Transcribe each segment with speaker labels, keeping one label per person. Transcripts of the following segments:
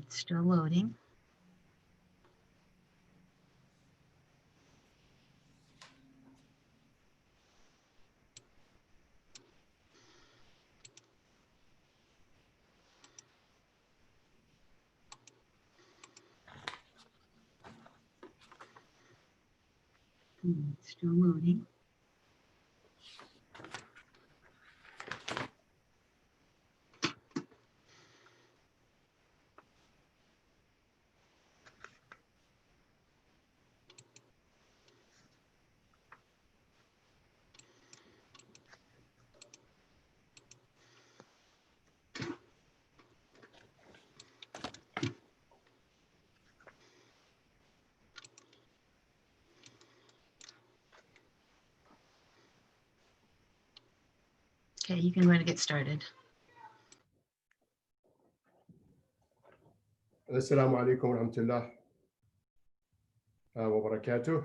Speaker 1: Still loading. Still loading. Okay, you can go ahead and get started.
Speaker 2: Assalamu alaikum wa rahmatullah wa barakatuh.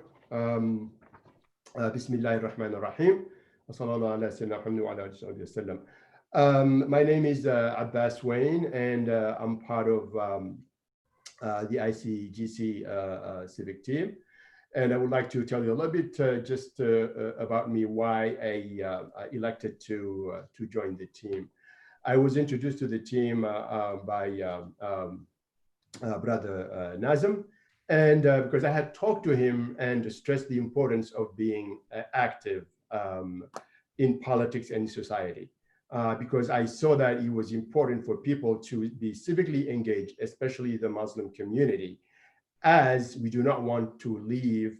Speaker 2: Bismillahir Rahmanir Rahim. My name is Abbas Wayne, and I'm part of the ICGC CIVIC team. And I would like to tell you a little bit just about me, why I elected to join the team. I was introduced to the team by Brother Nazem, and because I had talked to him and stressed the importance of being active in politics and society, because I saw that it was important for people to be civically engaged, especially the Muslim community, as we do not want to leave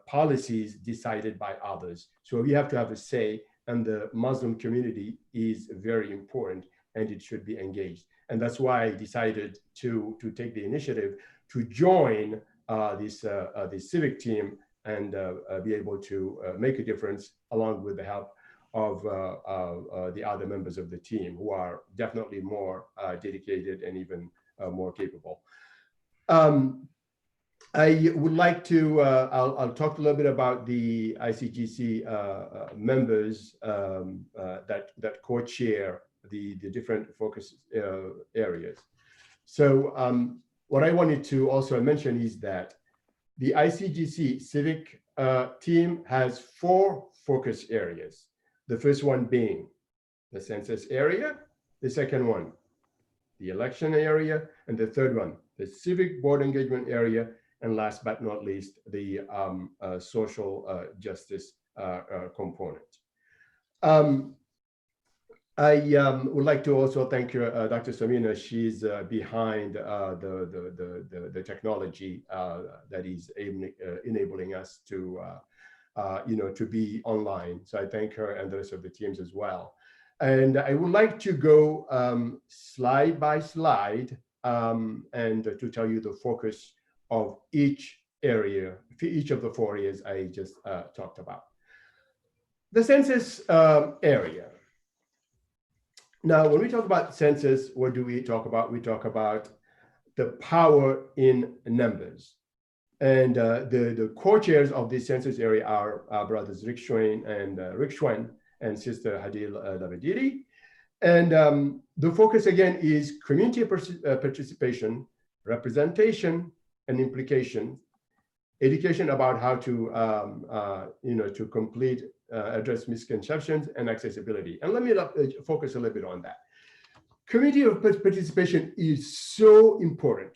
Speaker 2: policies decided by others. So we have to have a say, and the Muslim community is very important, and it should be engaged. And that's why I decided to take the initiative to join this civic team and be able to make a difference, along with the help of the other members of the team, who are definitely more dedicated and even more capable. I would like to, I'll talk a little bit about the ICGC members that co-chair the different focus areas. So what I wanted to also mention is that the ICGC civic team has 4 focus areas. The first one being the census area, the second one, the election area, and the third one, the civic board engagement area, and last but not least, the social justice component. I would like to also thank Dr. Samina. She's behind the technology that is enabling us to, to be online. So I thank her and the rest of the teams as well. And I would like to go slide by slide and to tell you the focus of each area, each of the 4 areas I just talked about. The census area. Now, when we talk about census, what do we talk about? We talk about the power in numbers. And the co-chairs of the census area are our brothers Rick Schwen and Sister Hadil Labadiri. And the focus again is community participation, representation and implication, education about how to, to complete, address misconceptions and accessibility. And let me focus a little bit on that. Community participation is so important.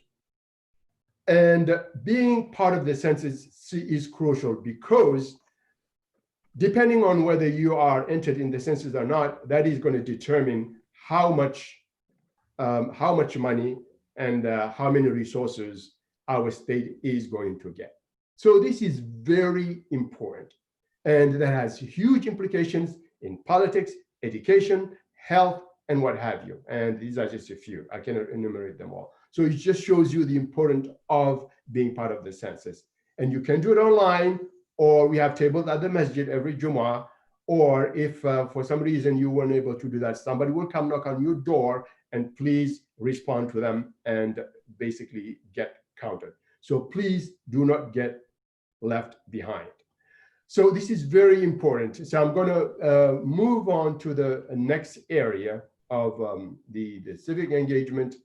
Speaker 2: And being part of the census is crucial, because depending on whether you are entered in the census or not, that is going to determine how much money and how many resources our state is going to get. So this is very important, and that has huge implications in politics, education, health, and what have you. And these are just a few. I cannot enumerate them all. So it just shows you the importance of being part of the census. And you can do it online, or we have tables at the masjid every Jummah, or if for some reason you weren't able to do that, somebody will come knock on your door, and please respond to them and basically get counted. So please do not get left behind. So this is very important. So I'm going to move on to the next area of the civic engagement,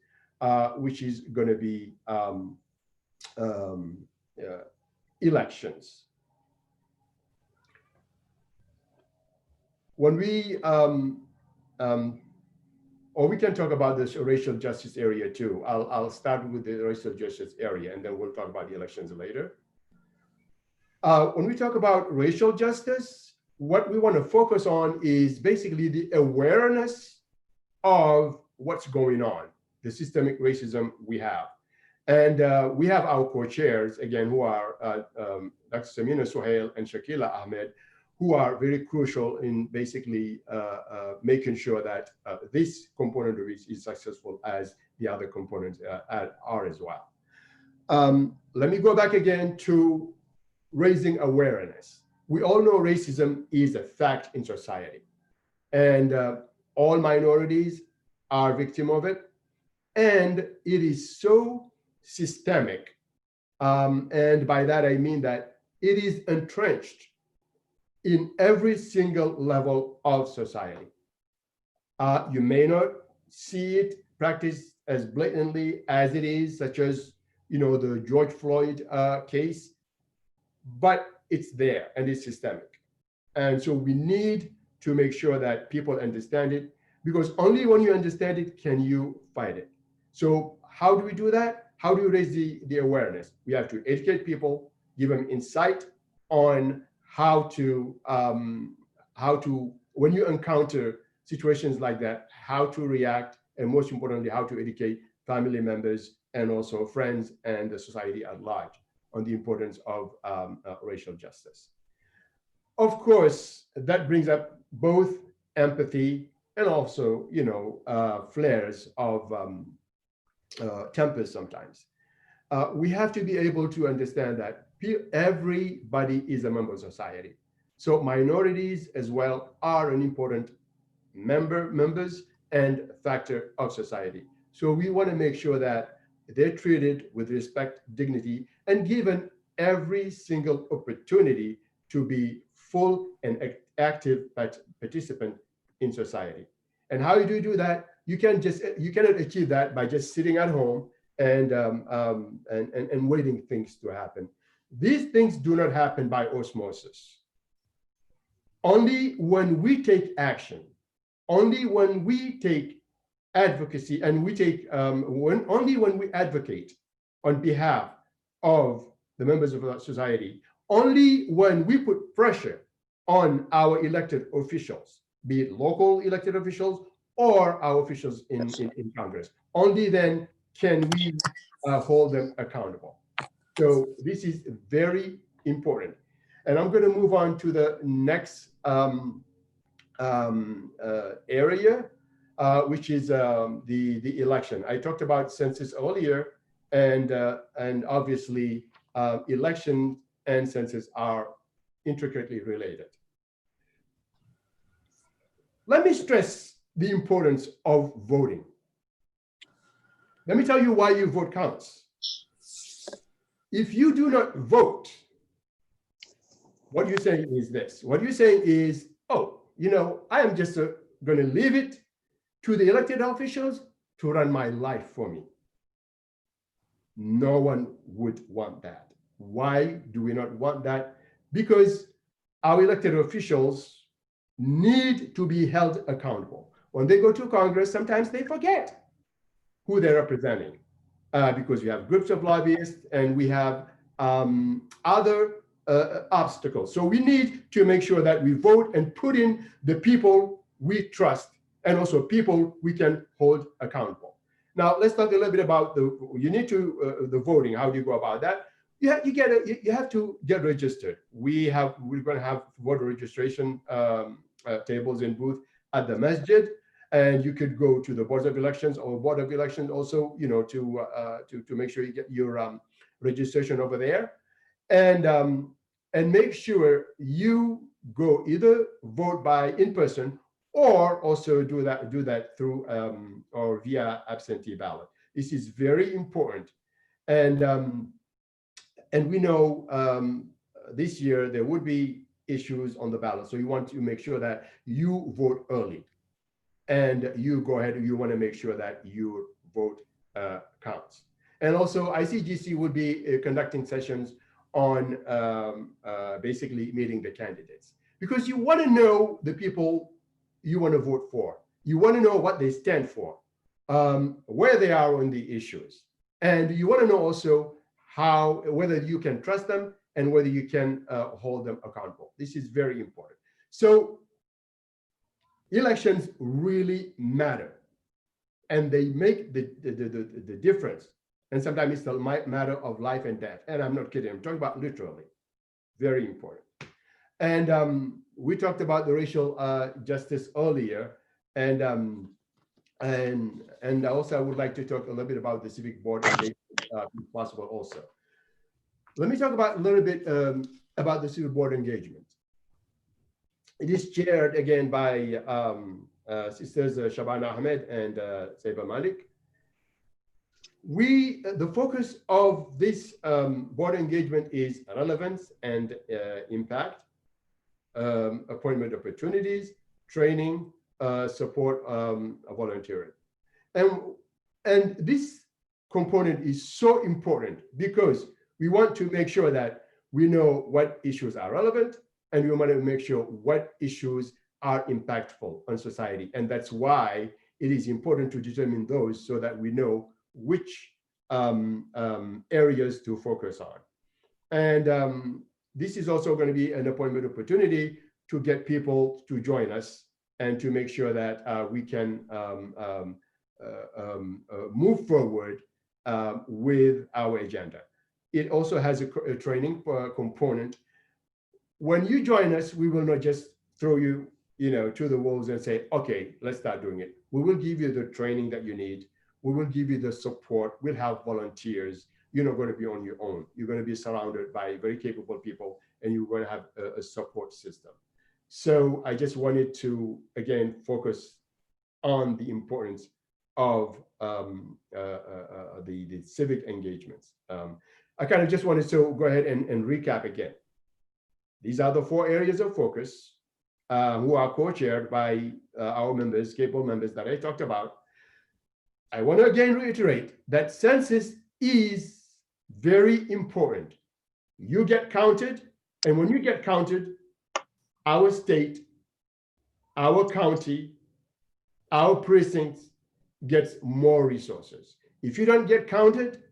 Speaker 2: which is going to be elections. When we or we can talk about this racial justice area too. I'll start with the racial justice area, and then we'll talk about the elections later. When we talk about racial justice, what we want to focus on is basically the awareness of what's going on, the systemic racism we have. And we have our co-chairs, again, who are Dr. Samina Sohail and Shakila Ahmed, who are very crucial in basically making sure that this component of it is successful as the other components are as well. Let me go back again to raising awareness. We all know racism is a fact in society, and all minorities are victim of it, and it is so systemic. And by that, I mean that it is entrenched in every single level of society. You may not see it practiced as blatantly as it is, such as, the George Floyd case, but it's there and it's systemic. And so we need to make sure that people understand it, because only when you understand it can you fight it. So how do we do that? How do we raise the awareness? We have to educate people, give them insight on how to, when you encounter situations like that, how to react, and most importantly, how to educate family members and also friends and the society at large on the importance of racial justice. Of course, that brings up both empathy and also, flares of tempers sometimes. We have to be able to understand that everybody is a member of society. So minorities as well are an important members and factor of society. So we want to make sure that they're treated with respect, dignity, and given every single opportunity to be full and active participant in society. And how do you do that? You cannot achieve that by just sitting at home and waiting things to happen. These things do not happen by osmosis. Only when we take action, only when we take advocacy, and we take only when we advocate on behalf of the members of our society, only when we put pressure on our elected officials, be it local elected officials or our officials in Congress, only then can we hold them accountable. So this is very important. And I'm going to move on to the next area, which is the election. I talked about census earlier, and obviously election and census are intricately related. Let me stress the importance of voting. Let me tell you why your vote counts. If you do not vote, what you're saying is this. What you're saying is, oh, I am just going to leave it to the elected officials to run my life for me. No one would want that. Why do we not want that? Because our elected officials need to be held accountable. When they go to Congress, sometimes they forget who they're representing because we have groups of lobbyists and we have other obstacles. So we need to make sure that we vote and put in the people we trust and also people we can hold accountable. Now, let's talk a little bit about the voting. How do you go about that? You have to get registered. We're going to have voter registration tables in booth at the masjid, and you could go to the board of elections or board of elections also, to make sure you get your registration over there, and make sure you go either vote by in person or also do that through or via absentee ballot. This is very important, and we know this year there would be issues on the ballot, so you want to make sure that you vote early. and you go ahead and you want to make sure that your vote counts. And also ICGC will be conducting sessions on basically meeting the candidates, because you want to know the people you want to vote for. You want to know what they stand for, where they are on the issues. And you want to know also whether you can trust them and whether you can hold them accountable. This is very important. So elections really matter, and they make the difference. And sometimes it's a matter of life and death. And I'm not kidding, I'm talking about literally. Very important. And we talked about the racial justice earlier. And also I would like to talk a little bit about the civic board engagement, if possible also. Let me talk about a little bit about the civic board engagement. It is chaired again by Sisters Shabana Ahmed and Saiba Malik. The focus of this board engagement is relevance and impact, appointment opportunities, training, support, volunteering. And this component is so important because we want to make sure that we know what issues are relevant, and we want to make sure what issues are impactful on society. And that's why it is important to determine those so that we know which areas to focus on. And this is also going to be an appointment opportunity to get people to join us and to make sure that we can move forward with our agenda. It also has a training component. When you join us, we will not just throw you, to the wolves and say, okay, let's start doing it. We will give you the training that you need. We will give you the support. We'll have volunteers. You're not going to be on your own. You're going to be surrounded by very capable people, and you're going to have a support system. So I just wanted to, again, focus on the importance of the civic engagements. I kind of just wanted to go ahead and recap again. These are the 4 areas of focus who are co-chaired by our members, capable members that I talked about. I want to again reiterate that census is very important. You get counted, and when you get counted, our state, our county, our precincts gets more resources. If you don't get counted,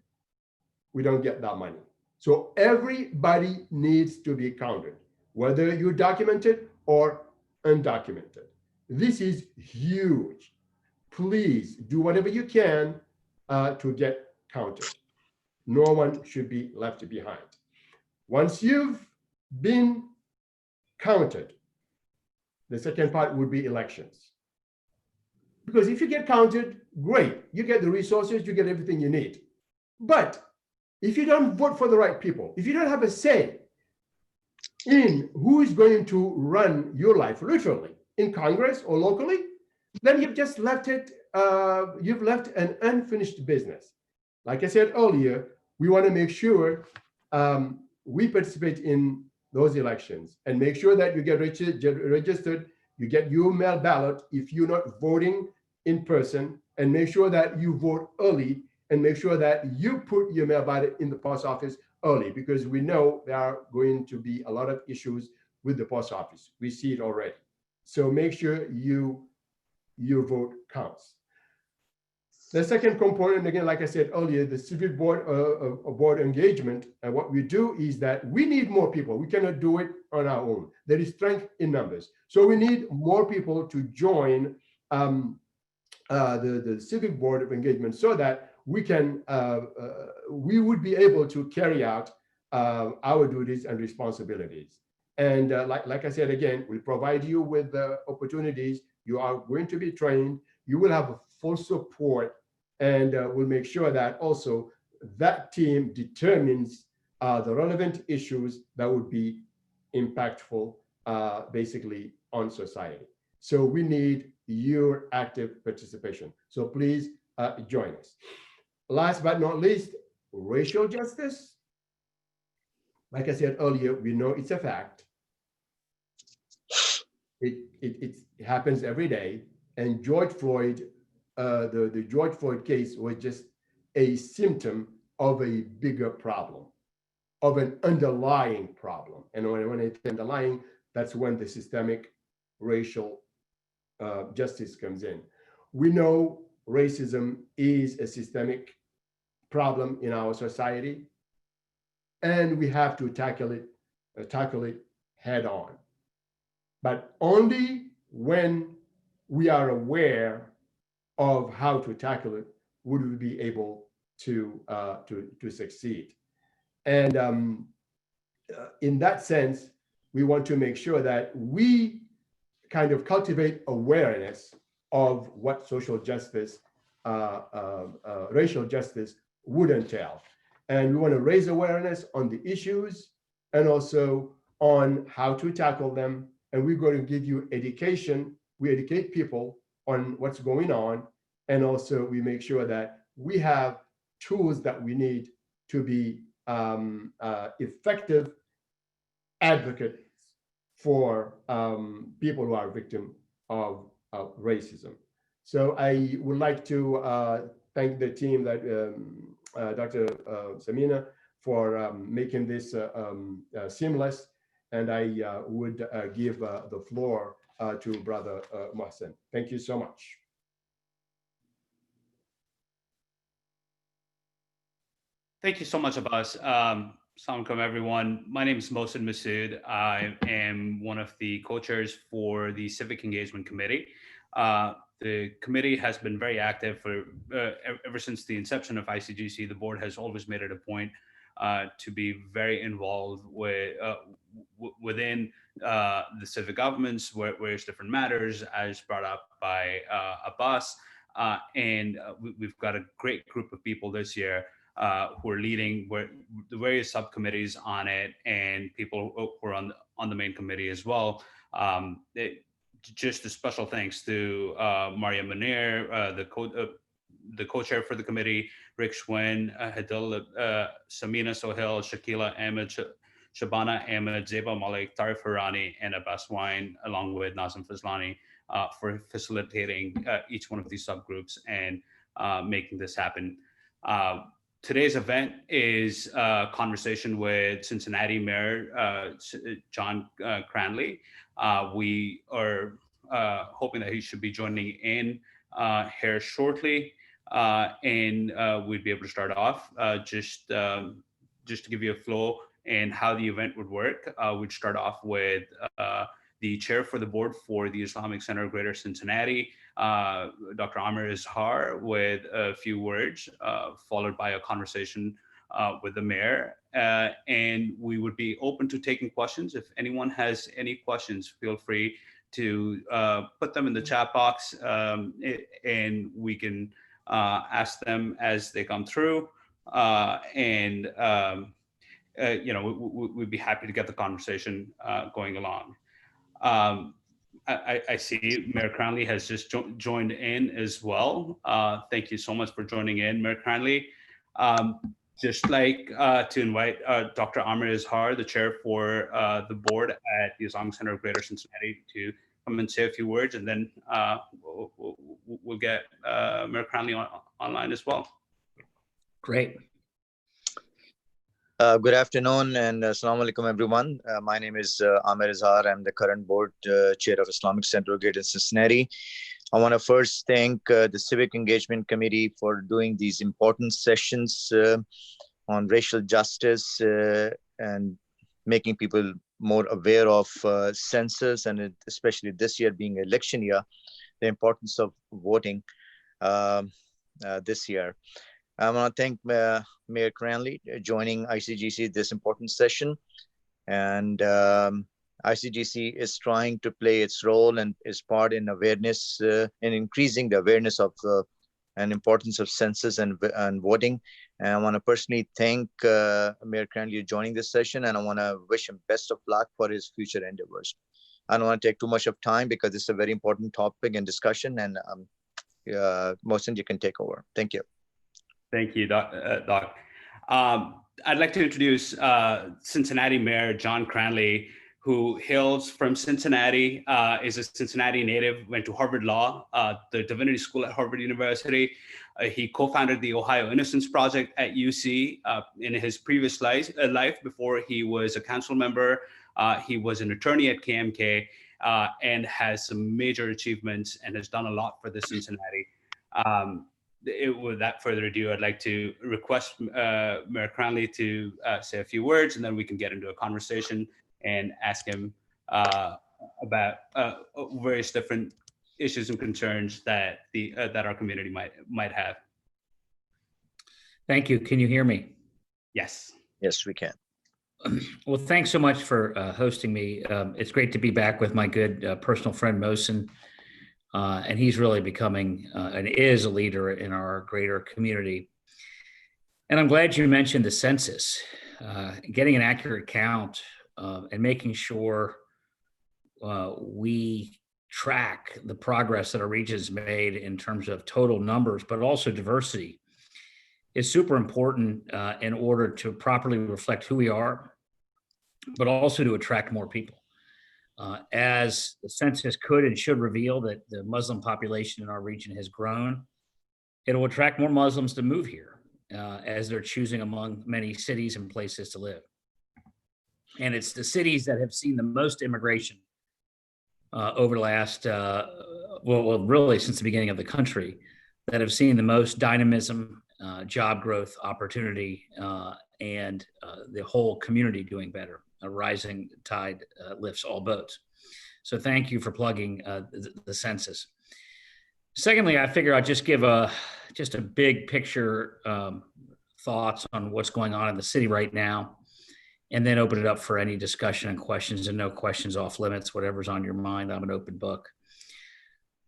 Speaker 2: we don't get that money. So everybody needs to be counted, whether you're documented or undocumented. This is huge. Please do whatever you can to get counted. No one should be left behind. Once you've been counted, the second part would be elections. Because if you get counted, great. You get the resources, you get everything you need. But if you don't vote for the right people, if you don't have a say in who is going to run your life, literally, in Congress or locally, then you've just left it, you've left an unfinished business. Like I said earlier, we want to make sure we participate in those elections and make sure that you get registered, you get your mail ballot if you're not voting in person, and make sure that you vote early, and make sure that you put your mail ballot in the post office early, because we know there are going to be a lot of issues with the post office. We see it already. So make sure your vote counts. The second component, again, like I said earlier, the civic board board engagement, and what we do is that we need more people. We cannot do it on our own. There is strength in numbers. So we need more people to join the civic board of engagement so that we can, we would be able to carry out our duties and responsibilities. And like I said, again, we provide you with the opportunities. You are going to be trained. You will have full support, and we'll make sure that also that team determines the relevant issues that would be impactful basically on society. So we need your active participation. So please join us. Last but not least, racial justice. Like I said earlier, we know it's a fact. It happens every day. And George Floyd, the George Floyd case was just a symptom of a bigger problem, of an underlying problem. And when it's underlying, that's when the systemic racial justice comes in. We know racism is a systemic problem in our society, and we have to tackle it head on. But only when we are aware of how to tackle it would we be able to succeed. And in that sense, we want to make sure that we kind of cultivate awareness of what social justice, racial justice would entail. And we want to raise awareness on the issues and also on how to tackle them. And we're going to give you education. We educate people on what's going on. And also we make sure that we have tools that we need to be effective advocates for people who are victims of racism. So I would like to thank the team that Dr. Samina for making this seamless. And I would give the floor to Brother Mohsen. Thank you so much.
Speaker 3: Thank you so much, Abbas. Assalamu alaikum, everyone. My name is Mohsen Masood. I am one of the co-chairs for the Civic Engagement Committee. The committee has been very active for ever since the inception of ICGC. The board has always made it a point to be very involved within the civic governments, various different matters, as brought up by Abbas. And we've got a great group of people this year who are leading the various subcommittees on it, and people who are on the main committee as well. Just a special thanks to Maria Munir, the co-chair for the committee, Rick Schwinn, Hadil, Samina Sohail, Shakila Ahmed, Shabana Ahmed, Zeba Malik, Tarif Harani, and Abbas Wine, along with Nazim Fazlani, for facilitating each one of these subgroups and making this happen. Today's event is a conversation with Cincinnati Mayor John Cranley. We are hoping that he should be joining in here shortly, and we'd be able to start off. Just to give you a flow and how the event would work, we'd start off with the chair for the board for the Islamic Center of Greater Cincinnati, Dr. Amir Izhar, with a few words, followed by a conversation with the mayor. And we would be open to taking questions. If anyone has any questions, feel free to put them in the chat box, and we can ask them as they come through. We'd be happy to get the conversation going along. I see Mayor Cranley has just joined in as well. Thank you so much for joining in, Mayor Cranley. Just like to invite Dr. Amir Izhar, the chair for the board at the Islamic Center of Greater Cincinnati, to come and say a few words, and then we'll get Mayor Cranley online as well.
Speaker 4: Great. Good afternoon and assalamu alaikum, everyone. My name is Amir Izhar. I'm the current board chair of Islamic Center of Greater Cincinnati. I want to first thank the Civic Engagement Committee for doing these important sessions on racial justice and making people more aware of census, and especially this year being election year, the importance of voting this year. I want to thank Mayor Cranley joining ICGC this important session. And ICGC is trying to play its role and is part in awareness in increasing the awareness of and importance of census and voting. And I want to personally thank Mayor Cranley joining this session, and I want to wish him best of luck for his future endeavors. I don't want to take too much of time because it's a very important topic and discussion, and Mohsen, you can take over. Thank you.
Speaker 3: Thank you, Doc. I'd like to introduce Cincinnati Mayor John Cranley, who hails from Cincinnati, is a Cincinnati native, went to Harvard Law, the Divinity School at Harvard University. He co-founded the Ohio Innocence Project at UC. In his previous life, before he was a council member, he was an attorney at KMK, and has some major achievements and has done a lot for the Cincinnati. Without further ado, I'd like to request Mayor Cranley to say a few words, and then we can get into a conversation and ask him about various different issues and concerns that that our community might have.
Speaker 5: Thank you. Can you hear me?
Speaker 3: Yes.
Speaker 4: Yes, we can.
Speaker 5: Well, thanks so much for hosting me. It's great to be back with my good personal friend Mohsen, and he's really becoming and is a leader in our greater community. And I'm glad you mentioned the census, getting an accurate count and making sure we track the progress that our region's made in terms of total numbers, but also diversity, is super important in order to properly reflect who we are, but also to attract more people. As the census could and should reveal that the Muslim population in our region has grown, it will attract more Muslims to move here as they're choosing among many cities and places to live. And it's the cities that have seen the most immigration over the last, well, really since the beginning of the country, that have seen the most dynamism, job growth, opportunity, and the whole community doing better. A rising tide lifts all boats. So thank you for plugging the census. Secondly, I figure I'll just give just a big picture thoughts on what's going on in the city right now, and then open it up for any discussion and questions, and no questions off limits, whatever's on your mind. I'm an open book.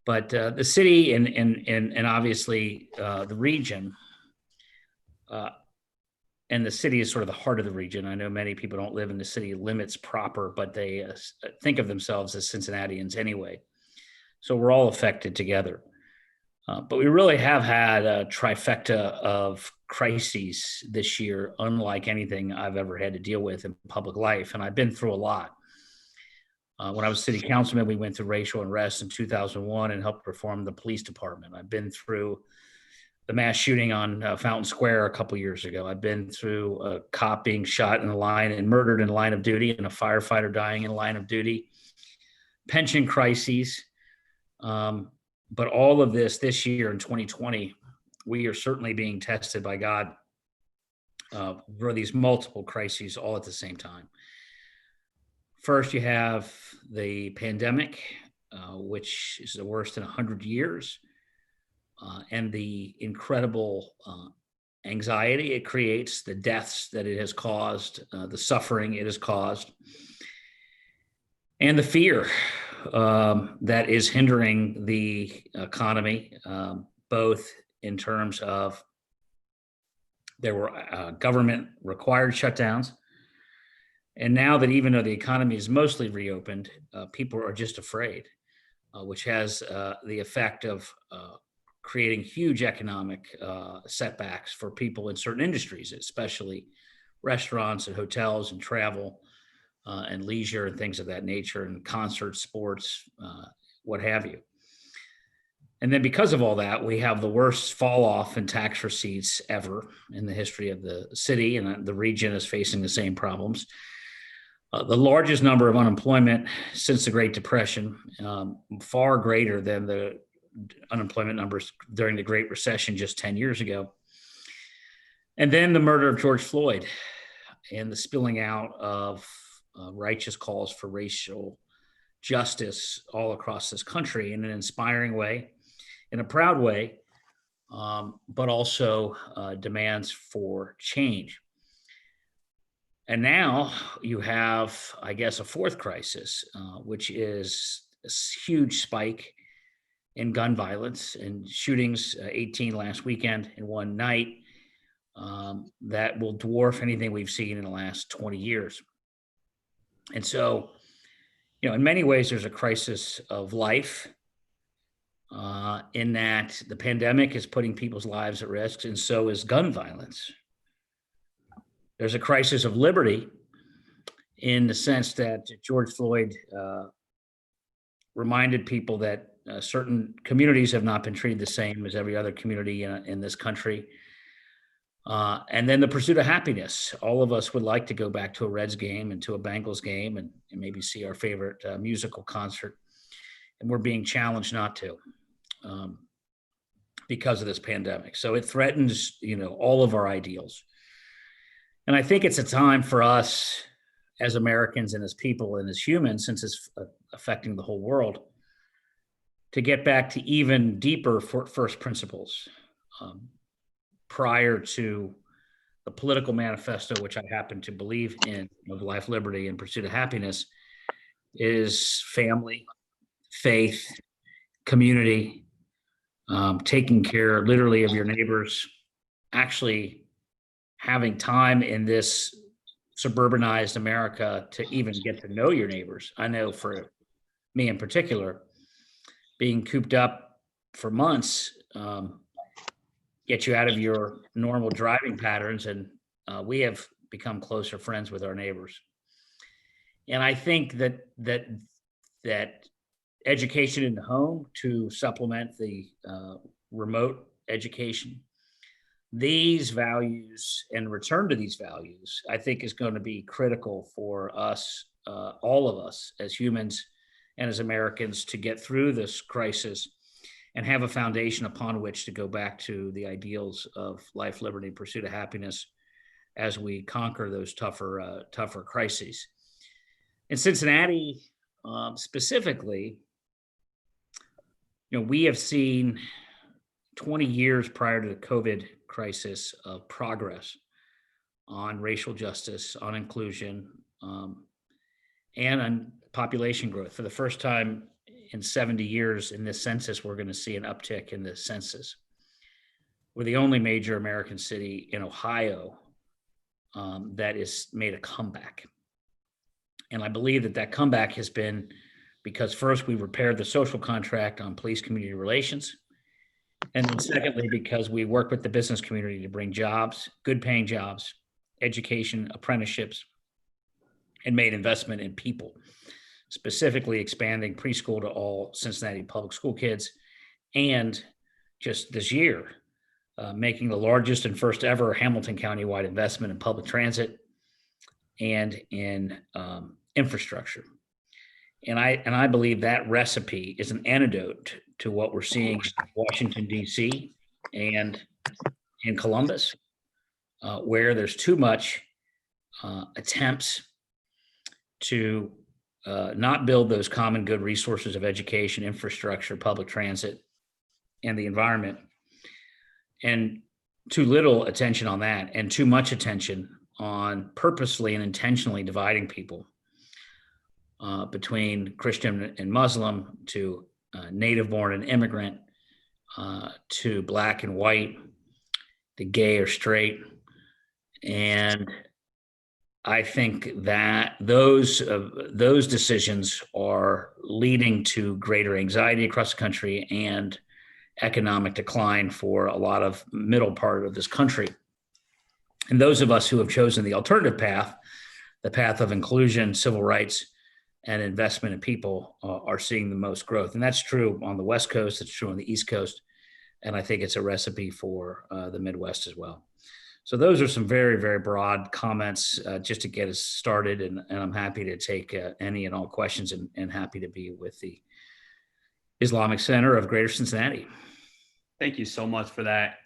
Speaker 5: But the city and obviously the region, and the city is sort of the heart of the region. I know many people don't live in the city limits proper, but they think of themselves as Cincinnatians anyway. So we're all affected together. But we really have had a trifecta of crises this year, unlike anything I've ever had to deal with in public life. And I've been through a lot. When I was city councilman, we went through racial unrest in 2001 and helped reform the police department. I've been through the mass shooting on Fountain Square a couple years ago. I've been through a cop being shot in the line and murdered in the line of duty, and a firefighter dying in the line of duty, pension crises. But all of this year in 2020, we are certainly being tested by God for these multiple crises all at the same time. First, you have the pandemic, which is the worst in 100 years. And the incredible anxiety it creates, the deaths that it has caused, the suffering it has caused, and the fear that is hindering the economy, both in terms of there were government required shutdowns. And now that even though the economy is mostly reopened, people are just afraid, which has the effect of creating huge economic setbacks for people in certain industries, especially restaurants and hotels and travel and leisure and things of that nature, and concerts, sports, what have you. And then because of all that, we have the worst fall off in tax receipts ever in the history of the city, and the region is facing the same problems. The largest number of unemployment since the Great Depression, far greater than the unemployment numbers during the Great Recession just 10 years ago. And then the murder of George Floyd and the spilling out of righteous calls for racial justice all across this country in an inspiring way, in a proud way, but also demands for change. And now you have, I guess, a fourth crisis, which is a huge spike in gun violence and shootings, 18 last weekend in one night, that will dwarf anything we've seen in the last 20 years. And so, in many ways, there's a crisis of life in that the pandemic is putting people's lives at risk, and so is gun violence. There's a crisis of liberty in the sense that George Floyd reminded people that certain communities have not been treated the same as every other community in this country. And then the pursuit of happiness. All of us would like to go back to a Reds game and to a Bengals game and maybe see our favorite musical concert. And we're being challenged not to because of this pandemic. So it threatens, all of our ideals. And I think it's a time for us as Americans and as people and as humans, since it's affecting the whole world, to get back to even deeper first principles. Prior to the political manifesto, which I happen to believe in, of life, liberty, and pursuit of happiness, is family, faith, community, taking care literally of your neighbors, actually having time in this suburbanized America to even get to know your neighbors. I know for me in particular, being cooped up for months, get you out of your normal driving patterns, and we have become closer friends with our neighbors. And I think that education in the home to supplement the remote education, these values and return to these values, I think is going to be critical for us, all of us as humans and as Americans, to get through this crisis and have a foundation upon which to go back to the ideals of life, liberty, pursuit of happiness as we conquer those tougher crises. In Cincinnati, specifically, we have seen 20 years prior to the COVID crisis of progress on racial justice, on inclusion, and on population growth. For the first time in 70 years in this census, we're going to see an uptick in the census. We're the only major American city in Ohio that has made a comeback. And I believe that comeback has been because first we repaired the social contract on police community relations. And then secondly, because we work with the business community to bring jobs, good paying jobs, education, apprenticeships, and made investment in people, specifically expanding preschool to all Cincinnati public school kids. And just this year, making the largest and first ever Hamilton County-wide investment in public transit and in infrastructure. And I believe that recipe is an antidote to what we're seeing in Washington, D.C. and in Columbus, where there's too much attempts to not build those common good resources of education, infrastructure, public transit, and the environment, and too little attention on that, and too much attention on purposely and intentionally dividing people between Christian and Muslim, to native born and immigrant, to black and white, to gay or straight. And I think that those decisions are leading to greater anxiety across the country and economic decline for a lot of middle part of this country. And those of us who have chosen the alternative path, the path of inclusion, civil rights, and investment in people, are seeing the most growth. And that's true on the West Coast, it's true on the East Coast, and I think it's a recipe for the Midwest as well. So those are some very, very broad comments just to get us started. And I'm happy to take any and all questions, and happy to be with the Islamic Center of Greater Cincinnati.
Speaker 3: Thank you so much for that.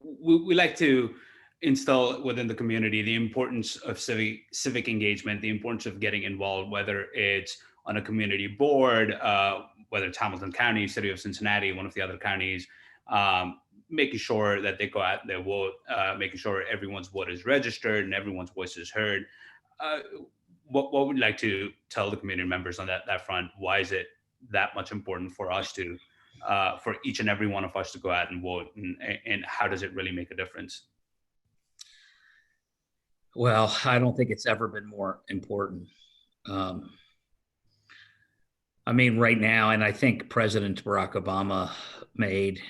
Speaker 3: We like to instill within the community the importance of civic engagement, the importance of getting involved, whether it's on a community board, whether it's Hamilton County, City of Cincinnati, one of the other counties, making sure that they go out and they vote, making sure everyone's vote is registered and everyone's voice is heard. What would you like to tell the community members on that front? Why is it that much important for us to, for each and every one of us to go out and vote, and how does it really make a difference?
Speaker 5: Well, I don't think it's ever been more important. I mean, right now, and I think President Barack Obama made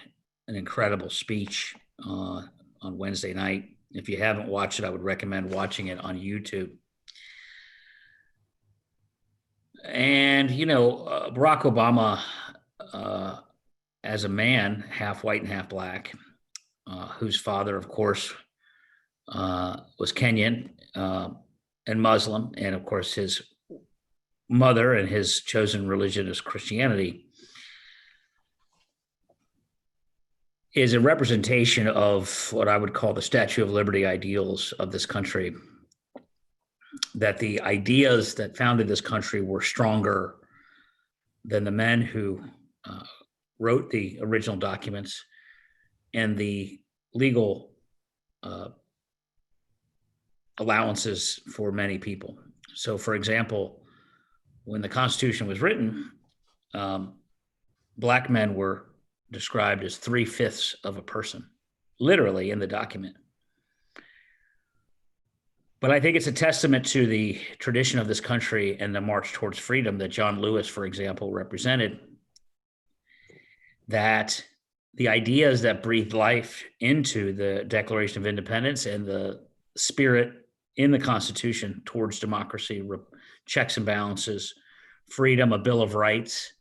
Speaker 5: an incredible speech on Wednesday night. If you haven't watched it, I would recommend watching it on YouTube. And, Barack Obama, as a man, half white and half black, whose father, of course, was Kenyan and Muslim, and of course his mother and his chosen religion is Christianity, is a representation of what I would call the Statue of Liberty ideals of this country. That the ideas that founded this country were stronger than the men who wrote the original documents and the legal allowances for many people. So, for example, when the Constitution was written, Black men were described as 3/5 of a person, literally in the document. But I think it's a testament to the tradition of this country and the march towards freedom that John Lewis, for example, represented, that the ideas that breathed life into the Declaration of Independence and the spirit in the Constitution towards democracy, checks and balances, freedom, a Bill of Rights,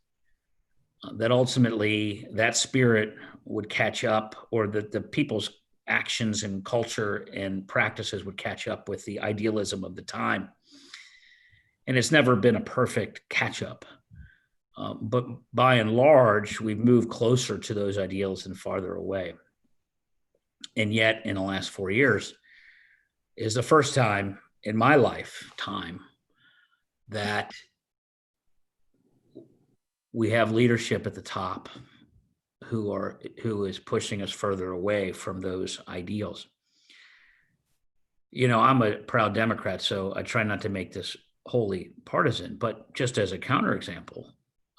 Speaker 5: that ultimately that spirit would catch up, or that the people's actions and culture and practices would catch up with the idealism of the time. And it's never been a perfect catch up. But by and large, we've moved closer to those ideals and farther away. And yet, in the last 4 years, is the first time in my lifetime that we have leadership at the top who is pushing us further away from those ideals. I'm a proud Democrat, so I try not to make this wholly partisan, but just as a counterexample,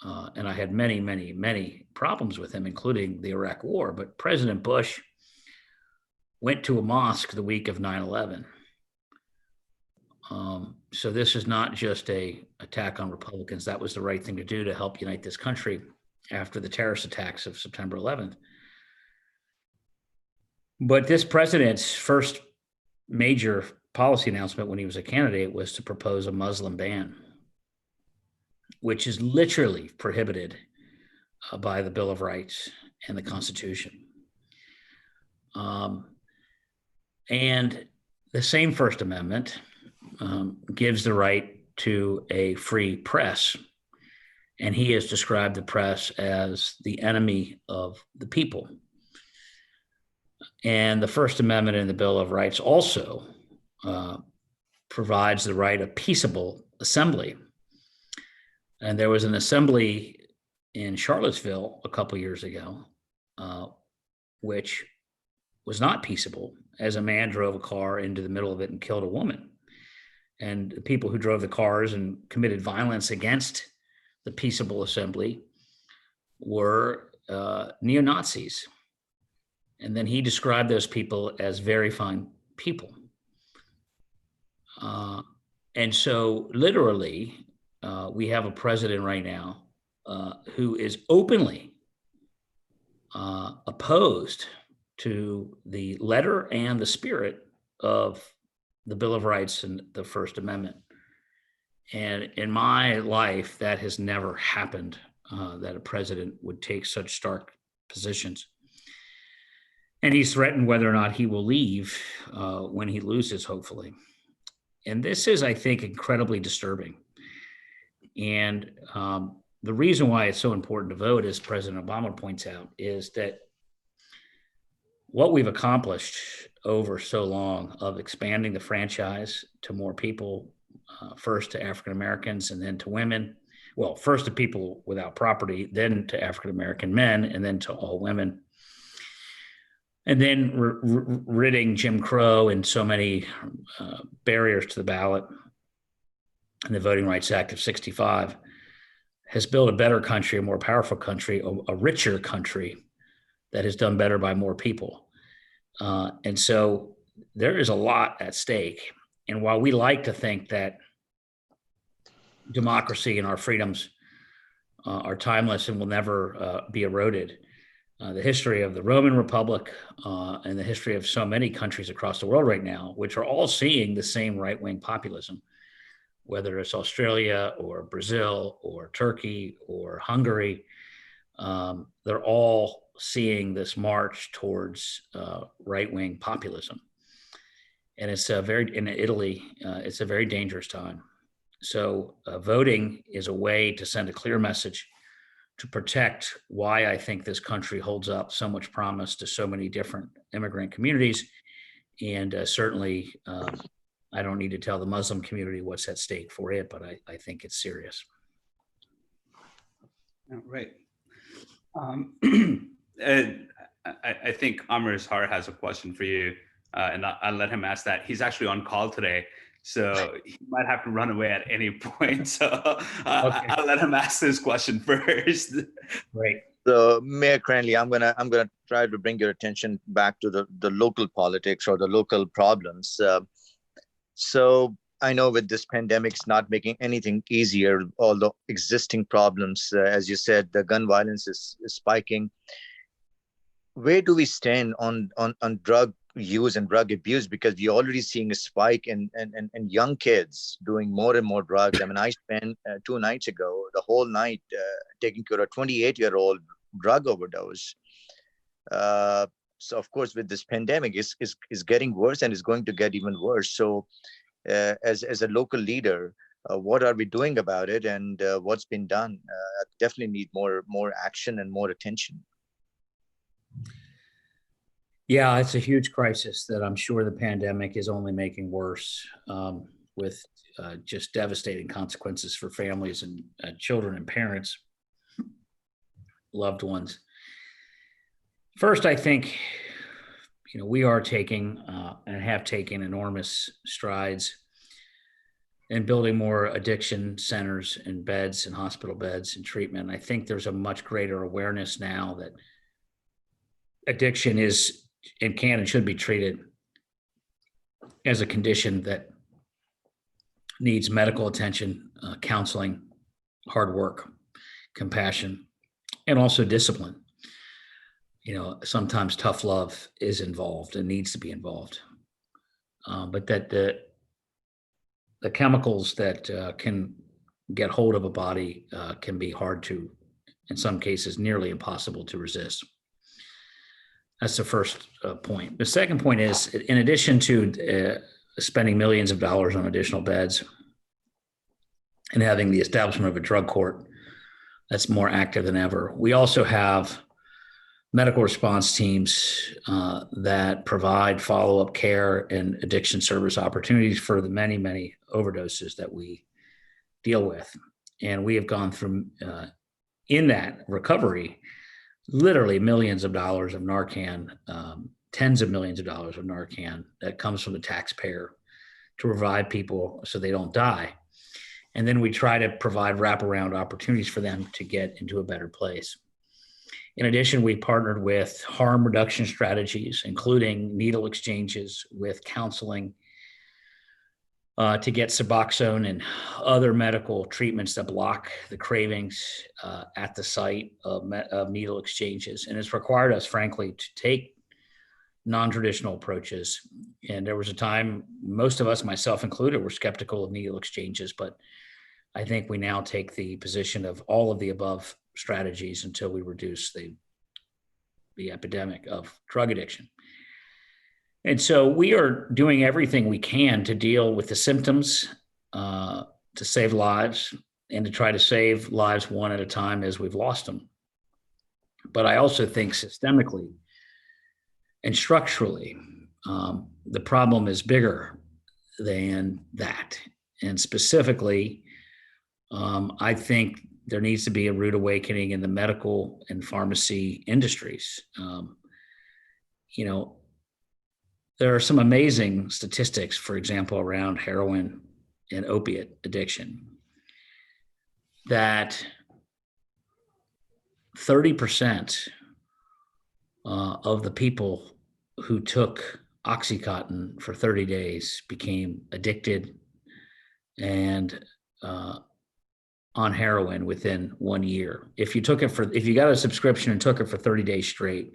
Speaker 5: and I had many, many, many problems with him, including the Iraq War, but President Bush went to a mosque the week of 9/11. So this is not just an attack on Republicans. That was the right thing to do to help unite this country after the terrorist attacks of September 11th. But this president's first major policy announcement when he was a candidate was to propose a Muslim ban, which is literally prohibited by the Bill of Rights and the Constitution. And the same First Amendment gives the right to a free press. And he has described the press as the enemy of the people. And the First Amendment in the Bill of Rights also provides the right of peaceable assembly. And there was an assembly in Charlottesville a couple years ago, which was not peaceable, as a man drove a car into the middle of it and killed a woman. And the people who drove the cars and committed violence against the peaceable assembly were neo-Nazis. And then he described those people as very fine people. And so literally, we have a president right now who is openly opposed to the letter and the spirit of the Bill of Rights and the First Amendment. And in my life, that has never happened, that a president would take such stark positions. And he's threatened whether or not he will leave when he loses, hopefully. And this is, I think, incredibly disturbing. And the reason why it's so important to vote, as President Obama points out, is that what we've accomplished over so long of expanding the franchise to more people, first to African Americans and then to women. Well, first to people without property, then to African American men, and then to all women. And then ridding Jim Crow and so many barriers to the ballot and the Voting Rights Act of 65 has built a better country, a more powerful country, a richer country that has done better by more people. And so there is a lot at stake. And while we like to think that democracy and our freedoms are timeless and will never be eroded, the history of the Roman Republic and the history of so many countries across the world right now, which are all seeing the same right-wing populism, whether it's Australia or Brazil or Turkey or Hungary, they're all seeing this march towards right-wing populism. And it's in Italy, it's a very dangerous time. So voting is a way to send a clear message to protect why I think this country holds up so much promise to so many different immigrant communities. And certainly, I don't need to tell the Muslim community what's at stake for it, but I think it's serious.
Speaker 3: All right. And I think Amr Ishar has a question for you, and I'll let him ask that. He's actually on call today, so he might have to run away at any point. So okay. I'll let him ask this question first.
Speaker 5: Great.
Speaker 4: So, Mayor Cranley, I'm gonna try to bring your attention back to the local politics or the local problems. So I know with this pandemic, it's not making anything easier. All the existing problems, as you said, the gun violence is spiking. Where do we stand on drug use and drug abuse? Because we're already seeing a spike in young kids doing more and more drugs. I mean, I spent 2 nights ago, the whole night, taking care of a 28-year-old drug overdose. So of course, with this pandemic, is getting worse and is going to get even worse. So as a local leader, what are we doing about it, and what's been done? Definitely need more action and more attention.
Speaker 5: Yeah, it's a huge crisis that I'm sure the pandemic is only making worse, with just devastating consequences for families and children and parents, loved ones. First, I think, we are taking and have taken enormous strides in building more addiction centers and beds and hospital beds and treatment. I think there's a much greater awareness now that addiction is and can and should be treated as a condition that needs medical attention, counseling, hard work, compassion, and also discipline. Sometimes tough love is involved and needs to be involved, but that the chemicals that can get hold of a body can be hard to, in some cases, nearly impossible to resist. That's the first point. The second point is, in addition to spending millions of dollars on additional beds and having the establishment of a drug court that's more active than ever, we also have medical response teams that provide follow-up care and addiction service opportunities for the many, many overdoses that we deal with. And we have gone through, in that recovery, literally millions of dollars of Narcan, tens of millions of dollars of Narcan that comes from the taxpayer to revive people so they don't die. And then we try to provide wraparound opportunities for them to get into a better place. In addition, we partnered with harm reduction strategies, including needle exchanges with counseling, to get Suboxone and other medical treatments that block the cravings at the site of needle exchanges. And it's required us, frankly, to take non-traditional approaches. And there was a time, most of us, myself included, were skeptical of needle exchanges, but I think we now take the position of all of the above strategies until we reduce the epidemic of drug addiction. And so we are doing everything we can to deal with the symptoms, to save lives, and to try to save lives one at a time as we've lost them. But I also think systemically and structurally, the problem is bigger than that. And specifically, I think there needs to be a rude awakening in the medical and pharmacy industries. There are some amazing statistics, for example, around heroin and opiate addiction, that 30% of the people who took Oxycontin for 30 days became addicted and on heroin within 1 year. If you got a subscription and took it for 30 days straight,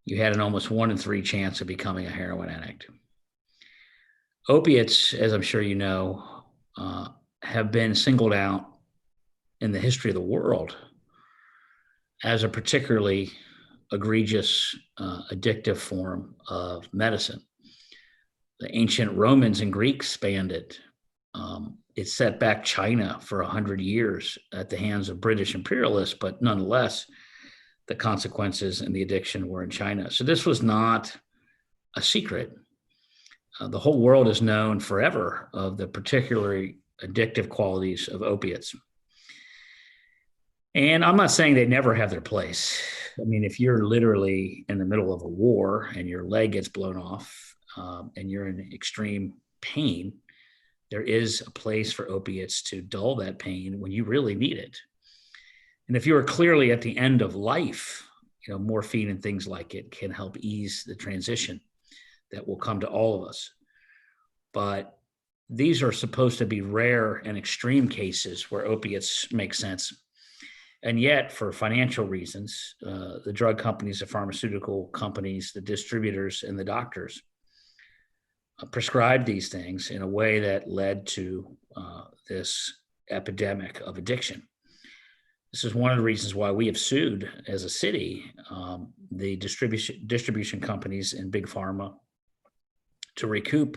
Speaker 5: you had an almost 1 in 3 chance of becoming a heroin addict. Opiates, as I'm sure you know, have been singled out in the history of the world as a particularly egregious, addictive form of medicine. The ancient Romans and Greeks banned it. It set back China for 100 years at the hands of British imperialists, but nonetheless, the consequences and the addiction were in China. So this was not a secret. The whole world is known forever of the particularly addictive qualities of opiates. And I'm not saying they never have their place. I mean, if you're literally in the middle of a war and your leg gets blown off and you're in extreme pain, there is a place for opiates to dull that pain when you really need it. And if you are clearly at the end of life, morphine and things like it can help ease the transition that will come to all of us. But these are supposed to be rare and extreme cases where opiates make sense. And yet, for financial reasons, the drug companies, the pharmaceutical companies, the distributors, and the doctors prescribed these things in a way that led to this epidemic of addiction. This is one of the reasons why we have sued as a city the distribution companies and big pharma to recoup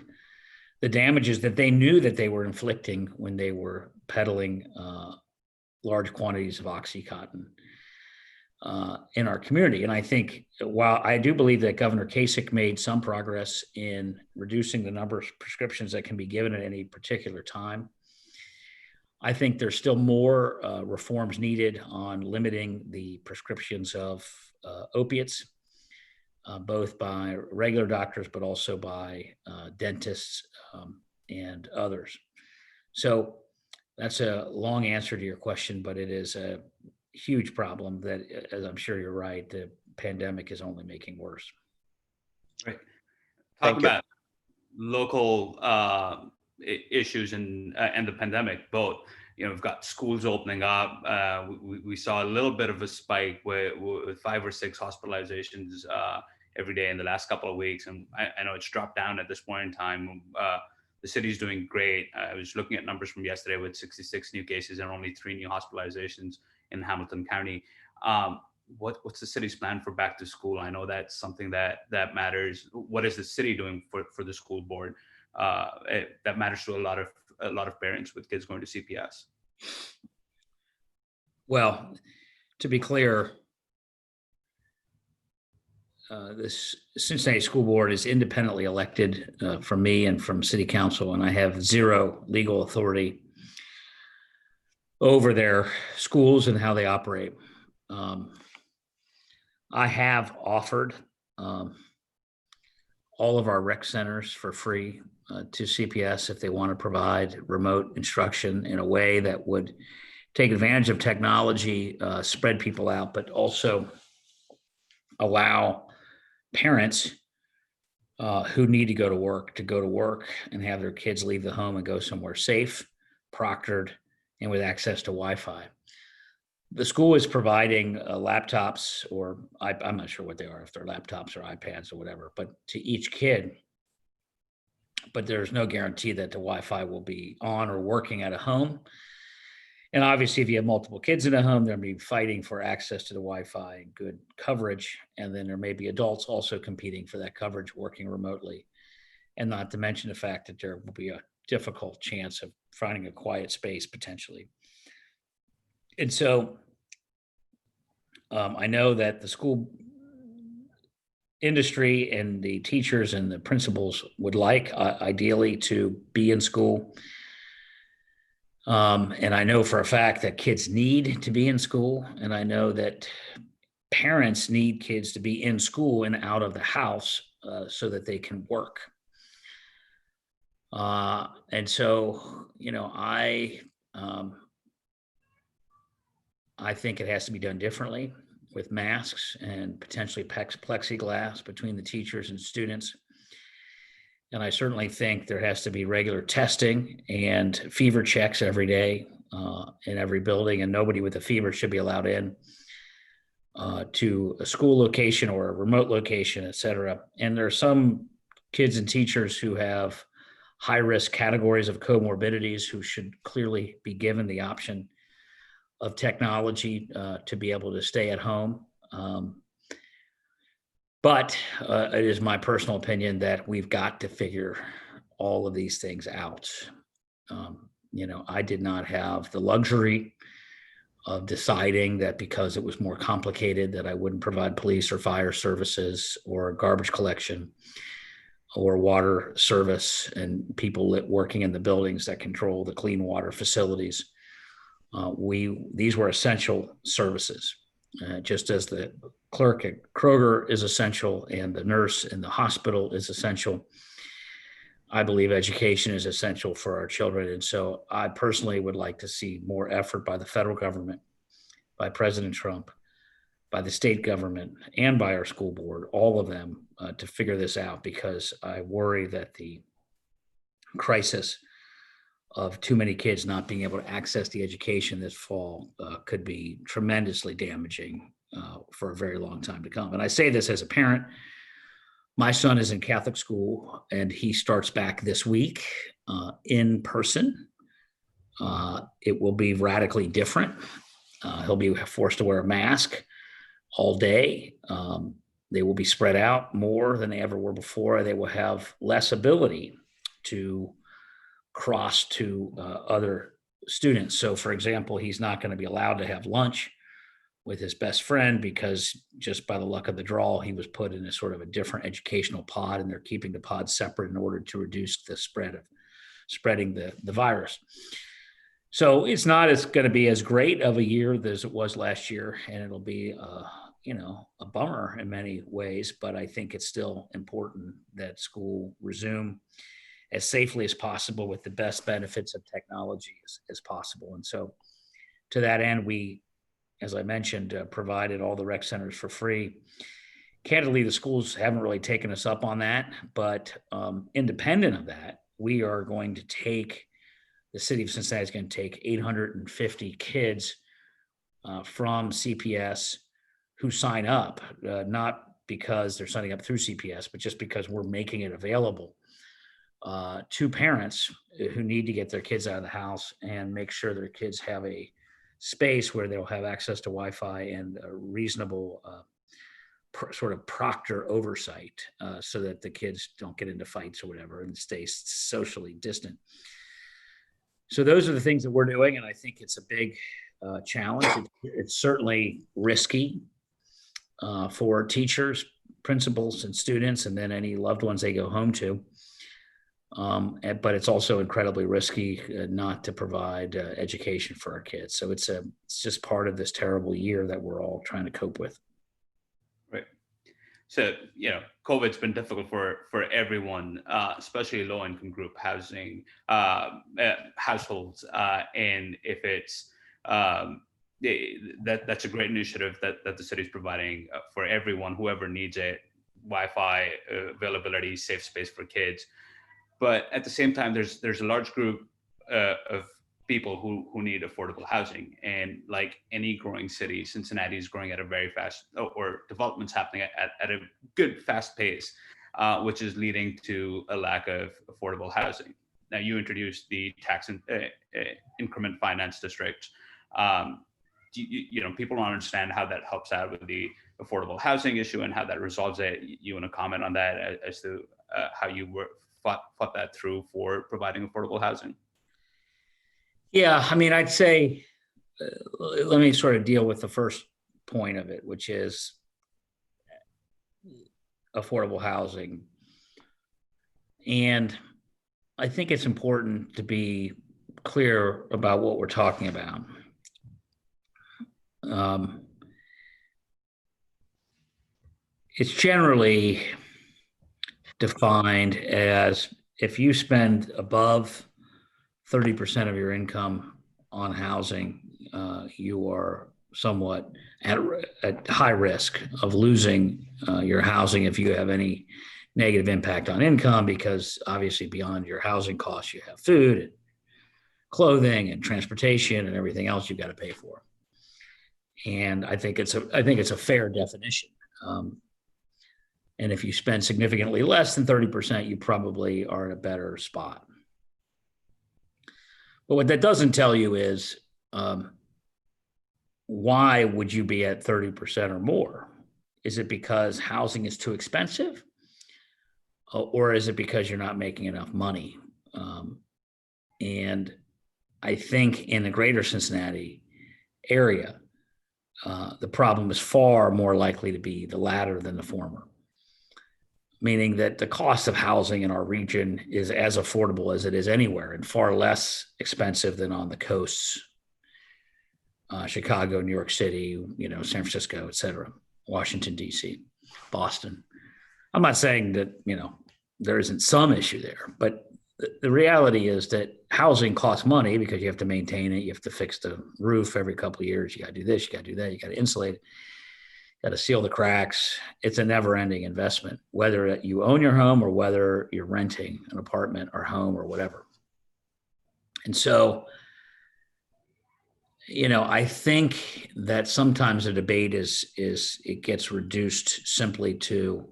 Speaker 5: the damages that they knew that they were inflicting when they were peddling large quantities of Oxycontin in our community. And I think, while I do believe that Governor Kasich made some progress in reducing the number of prescriptions that can be given at any particular time, I think there's still more reforms needed on limiting the prescriptions of opiates, both by regular doctors, but also by dentists and others. So that's a long answer to your question, but it is a huge problem that, as I'm sure you're right, the pandemic is only making worse.
Speaker 3: Right.
Speaker 4: Thank you.
Speaker 3: About local issues and the pandemic, both. We've got schools opening up. We saw a little bit of a spike with 5 or 6 hospitalizations every day in the last couple of weeks. And I know it's dropped down at this point in time. The city's doing great. I was looking at numbers from yesterday with 66 new cases and only 3 new hospitalizations in Hamilton County. What's the city's plan for back to school? I know that's something that matters. What is the city doing for the school board? That matters to a lot of parents with kids going to CPS.
Speaker 5: Well, to be clear, this Cincinnati School Board is independently elected from me and from City Council, and I have zero legal authority over their schools and how they operate. I have offered all of our rec centers for free to CPS if they want to provide remote instruction in a way that would take advantage of technology, spread people out, but also allow parents who need to go to work and have their kids leave the home and go somewhere safe, proctored, and with access to Wi-Fi. The school is providing laptops, or I'm not sure what they are, if they're laptops or iPads or whatever, but to each kid. But there's no guarantee that the Wi-Fi will be on or working at a home. And obviously, if you have multiple kids in a home, they'll be fighting for access to the Wi-Fi and good coverage. And then there may be adults also competing for that coverage, working remotely. And not to mention the fact that there will be a difficult chance of finding a quiet space potentially. And so I know that the school industry and the teachers and the principals would like, ideally, to be in school. And I know for a fact that kids need to be in school. And I know that parents need kids to be in school and out of the house so that they can work. And so, I think it has to be done differently with masks and potentially plexiglass between the teachers and students. And I certainly think there has to be regular testing and fever checks every day in every building, and nobody with a fever should be allowed in to a school location or a remote location, et cetera. And there are some kids and teachers who have high-risk categories of comorbidities who should clearly be given the option of technology to be able to stay at home. But it is my personal opinion that we've got to figure all of these things out. I did not have the luxury of deciding that because it was more complicated that I wouldn't provide police or fire services or garbage collection or water service and people working in the buildings that control the clean water facilities. These were essential services, just as the clerk at Kroger is essential and the nurse in the hospital is essential. I believe education is essential for our children. And so I personally would like to see more effort by the federal government, by President Trump, by the state government, and by our school board, all of them, to figure this out, because I worry that the crisis of too many kids not being able to access the education this fall could be tremendously damaging for a very long time to come. And I say this as a parent. My son is in Catholic school and he starts back this week in person. It will be radically different. He'll be forced to wear a mask all day. They will be spread out more than they ever were before. They will have less ability to cross to other students. So, for example, he's not going to be allowed to have lunch with his best friend because just by the luck of the draw, he was put in a sort of a different educational pod, and they're keeping the pods separate in order to reduce the spreading the virus. So it's not going to be as great of a year as it was last year, and it'll be a bummer in many ways, but I think it's still important that school resume as safely as possible with the best benefits of technology as possible. And so to that end, we, as I mentioned, provided all the rec centers for free. Candidly, the schools haven't really taken us up on that, but independent of that, we are going to take, the city of Cincinnati is going to take 850 kids from CPS who sign up, not because they're signing up through CPS, but just because we're making it available to parents who need to get their kids out of the house and make sure their kids have a space where they'll have access to Wi-Fi and a reasonable sort of proctor oversight so that the kids don't get into fights or whatever and stay socially distant. So those are the things that we're doing, and I think it's a big challenge. It's certainly risky for teachers, principals, and students, and then any loved ones they go home to. But it's also incredibly risky not to provide education for our kids. So it's just part of this terrible year that we're all trying to cope with.
Speaker 3: Right. So, COVID's been difficult for everyone, especially low-income group housing households. And if it's that's a great initiative that the city is providing for everyone, whoever needs it, Wi-Fi availability, safe space for kids. But at the same time, there's a large group of people who need affordable housing. And like any growing city, Cincinnati is growing at a very fast, or development's happening at a good, fast pace, which is leading to a lack of affordable housing. Now, you introduced the tax increment finance district. People don't understand how that helps out with the affordable housing issue and how that resolves it. You want to comment on that as to how you fought that through for providing affordable housing?
Speaker 5: Yeah, I mean, I'd say, let me sort of deal with the first point of it, which is affordable housing. And I think it's important to be clear about what we're talking about. It's generally defined as if you spend above 30% of your income on housing, you are somewhat at high risk of losing your housing if you have any negative impact on income, because obviously beyond your housing costs, you have food and clothing and transportation and everything else you've got to pay for. And I think it's a fair definition. And if you spend significantly less than 30%, you probably are in a better spot. But what that doesn't tell you is why would you be at 30% or more? Is it because housing is too expensive? Or is it because you're not making enough money? And I think in the greater Cincinnati area, the problem is far more likely to be the latter than the former, meaning that the cost of housing in our region is as affordable as it is anywhere and far less expensive than on the coasts, Chicago, New York City, San Francisco, et cetera, Washington, D.C., Boston. I'm not saying that, there isn't some issue there, but the reality is that housing costs money because you have to maintain it. You have to fix the roof every couple of years. You got to do this, you got to do that. You got to insulate it, got to seal the cracks. It's a never ending investment, whether you own your home or whether you're renting an apartment or home or whatever. And so, I think that sometimes the debate is it gets reduced simply to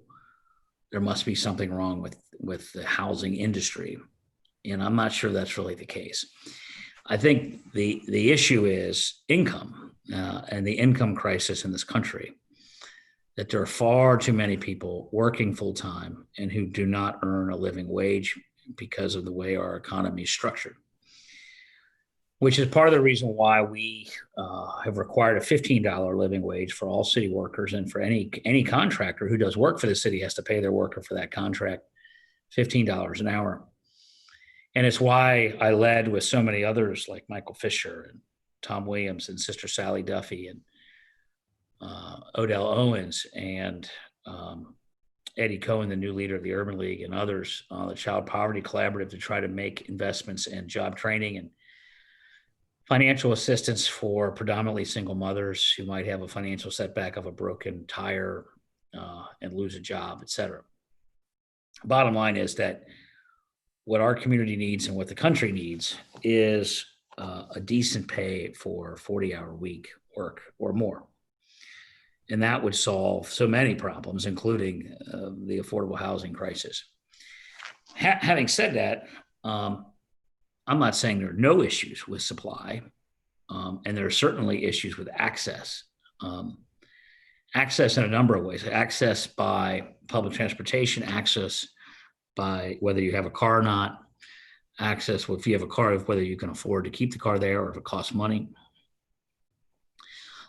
Speaker 5: there must be something wrong with the housing industry. And I'm not sure that's really the case. I think the issue is income and the income crisis in this country, that there are far too many people working full time and who do not earn a living wage because of the way our economy is structured, which is part of the reason why we have required a $15 living wage for all city workers. And for any contractor who does work for the city has to pay their worker for that contract $15 an hour. And it's why I led with so many others like Michael Fisher and Tom Williams and Sister Sally Duffy and Odell Owens and Eddie Cohen, the new leader of the Urban League, and others on the Child Poverty Collaborative to try to make investments in job training and financial assistance for predominantly single mothers who might have a financial setback of a broken tire and lose a job, et cetera. Bottom line is that what our community needs and what the country needs is a decent pay for 40-hour week work or more. And that would solve so many problems, including the affordable housing crisis. Having said that, I'm not saying there are no issues with supply, and there are certainly issues with access. Access in a number of ways. Access by public transportation, access by whether you have a car or not, access if you have a car, whether you can afford to keep the car there or if it costs money.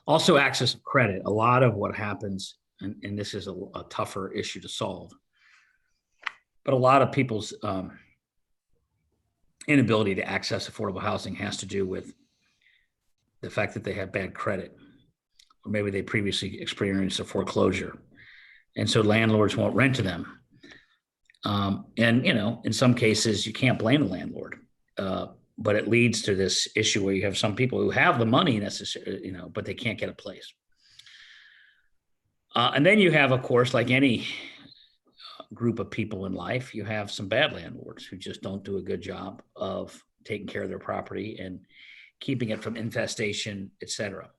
Speaker 5: Also, access to credit. A lot of what happens, and this is a tougher issue to solve, but a lot of people's inability to access affordable housing has to do with the fact that they have bad credit, or maybe they previously experienced a foreclosure. And so landlords won't rent to them. And, in some cases, you can't blame the landlord, but it leads to this issue where you have some people who have the money necessary, but they can't get a place. And then you have, of course, like any group of people in life, you have some bad landlords who just don't do a good job of taking care of their property and keeping it from infestation, et cetera.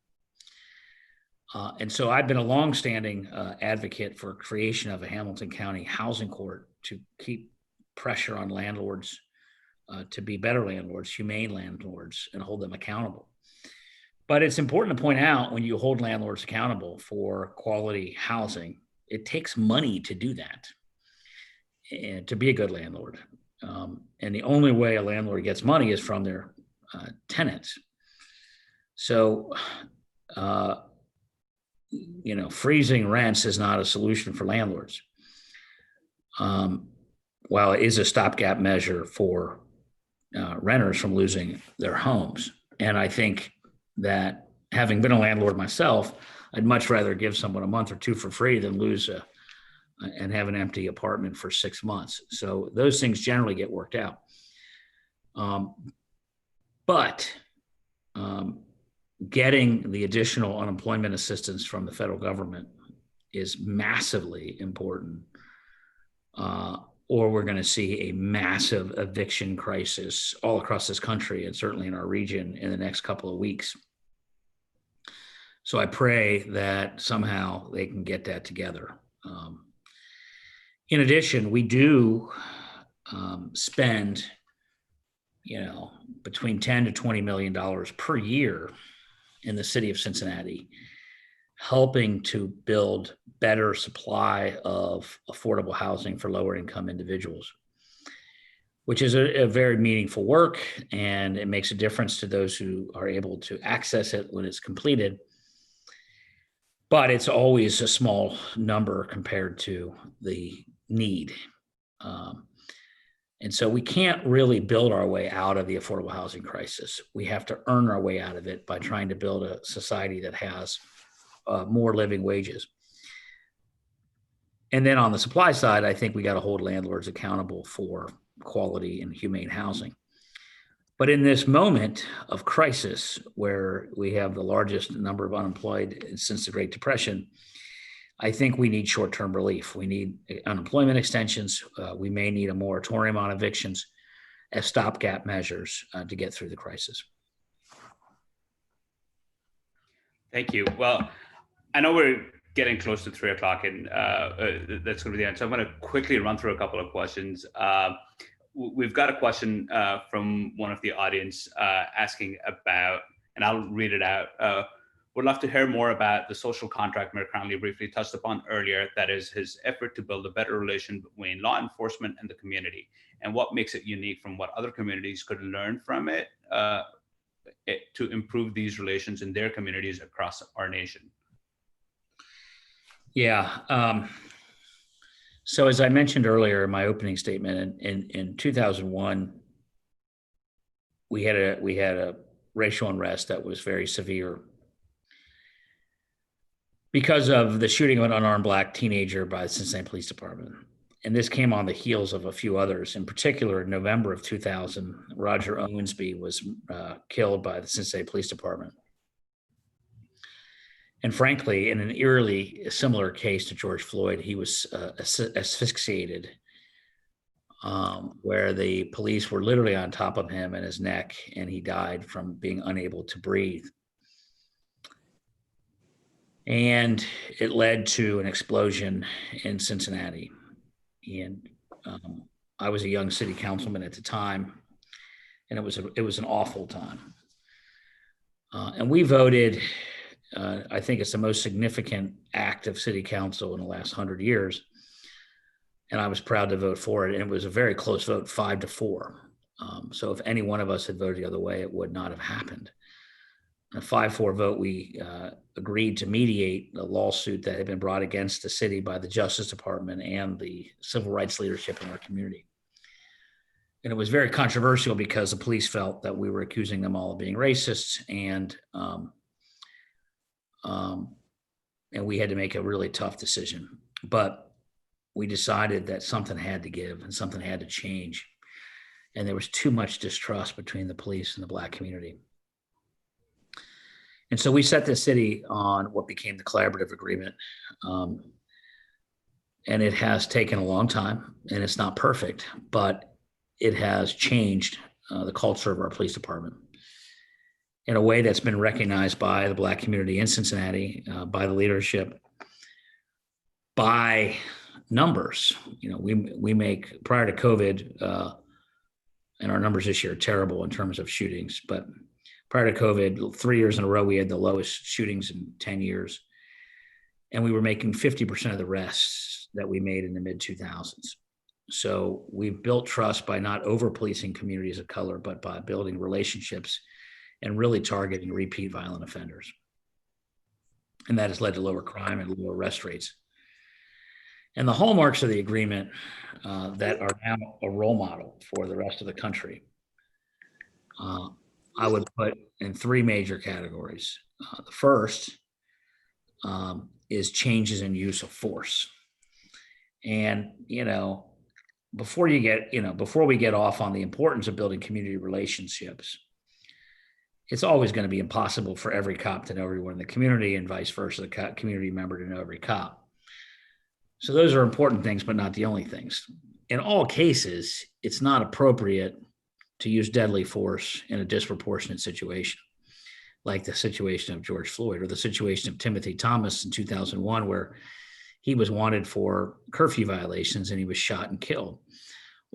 Speaker 5: And so I've been a longstanding advocate for creation of a Hamilton County housing court to keep pressure on landlords to be better landlords, humane landlords, and hold them accountable. But it's important to point out, when you hold landlords accountable for quality housing, it takes money to do that, and to be a good landlord. And the only way a landlord gets money is from their tenants. So, freezing rents is not a solution for landlords. While it is a stopgap measure for renters from losing their homes. And I think that, having been a landlord myself, I'd much rather give someone a month or two for free than lose and have an empty apartment for 6 months. So those things generally get worked out. But getting the additional unemployment assistance from the federal government is massively important, or we're going to see a massive eviction crisis all across this country, and certainly in our region, in the next couple of weeks. So I pray that somehow they can get that together. In addition, we do spend between 10 to $20 million per year in the city of Cincinnati, helping to build better supply of affordable housing for lower income individuals, which is a very meaningful work, and it makes a difference to those who are able to access it when it's completed. But it's always a small number compared to the need. And so we can't really build our way out of the affordable housing crisis. We have to earn our way out of it by trying to build a society that has more living wages. And then on the supply side, I think we got to hold landlords accountable for quality and humane housing. But in this moment of crisis, where we have the largest number of unemployed since the Great Depression, I think we need short-term relief. We need unemployment extensions. We may need a moratorium on evictions as stopgap measures to get through the crisis.
Speaker 3: Thank you. Well, I know we're getting close to 3 o'clock, and that's going to be the end. So I'm going to quickly run through a couple of questions. We've got a question from one of the audience asking about, and I'll read it out. Would love to hear more about the social contract Mayor Cranley briefly touched upon earlier, that is his effort to build a better relation between law enforcement and the community, and what makes it unique from what other communities could learn from it to improve these relations in their communities across our nation.
Speaker 5: Yeah. So as I mentioned earlier in my opening statement, in 2001, we had a racial unrest that was very severe because of the shooting of an unarmed Black teenager by the Cincinnati Police Department. And this came on the heels of a few others. In particular, in November of 2000, Roger Owensby was killed by the Cincinnati Police Department. And frankly, in an eerily similar case to George Floyd, he was asphyxiated, where the police were literally on top of him and his neck, and he died from being unable to breathe. And it led to an explosion in Cincinnati. And I was a young city councilman at the time, and it was an awful time. And we voted. I think it's the most significant act of city council in the last 100 years. And I was proud to vote for it. And it was a very close vote, 5-4. So if any one of us had voted the other way, it would not have happened. In a 5-4 vote, we agreed to mediate a lawsuit that had been brought against the city by the Justice Department and the civil rights leadership in our community. And it was very controversial because the police felt that we were accusing them all of being racists, and we had to make a really tough decision. But we decided that something had to give and something had to change. And there was too much distrust between the police and the Black community. And so we set the city on what became the collaborative agreement. And it has taken a long time, and it's not perfect, but it has changed the culture of our police department in a way that's been recognized by the Black community in Cincinnati, by the leadership, by numbers. We make, prior to COVID, and our numbers this year are terrible in terms of shootings, but prior to COVID, 3 years in a row, we had the lowest shootings in 10 years. And we were making 50% of the arrests that we made in the mid-2000s. So we've built trust by not over-policing communities of color, but by building relationships and really targeting repeat violent offenders. And that has led to lower crime and lower arrest rates. And the hallmarks of the agreement that are now a role model for the rest of the country, I would put in 3 major categories. The first is changes in use of force. And, before we get off on the importance of building community relationships, it's always going to be impossible for every cop to know everyone in the community, and vice versa, the community member to know every cop. So those are important things, but not the only things. In all cases, it's not appropriate to use deadly force in a disproportionate situation, like the situation of George Floyd, or the situation of Timothy Thomas in 2001, where he was wanted for curfew violations and he was shot and killed.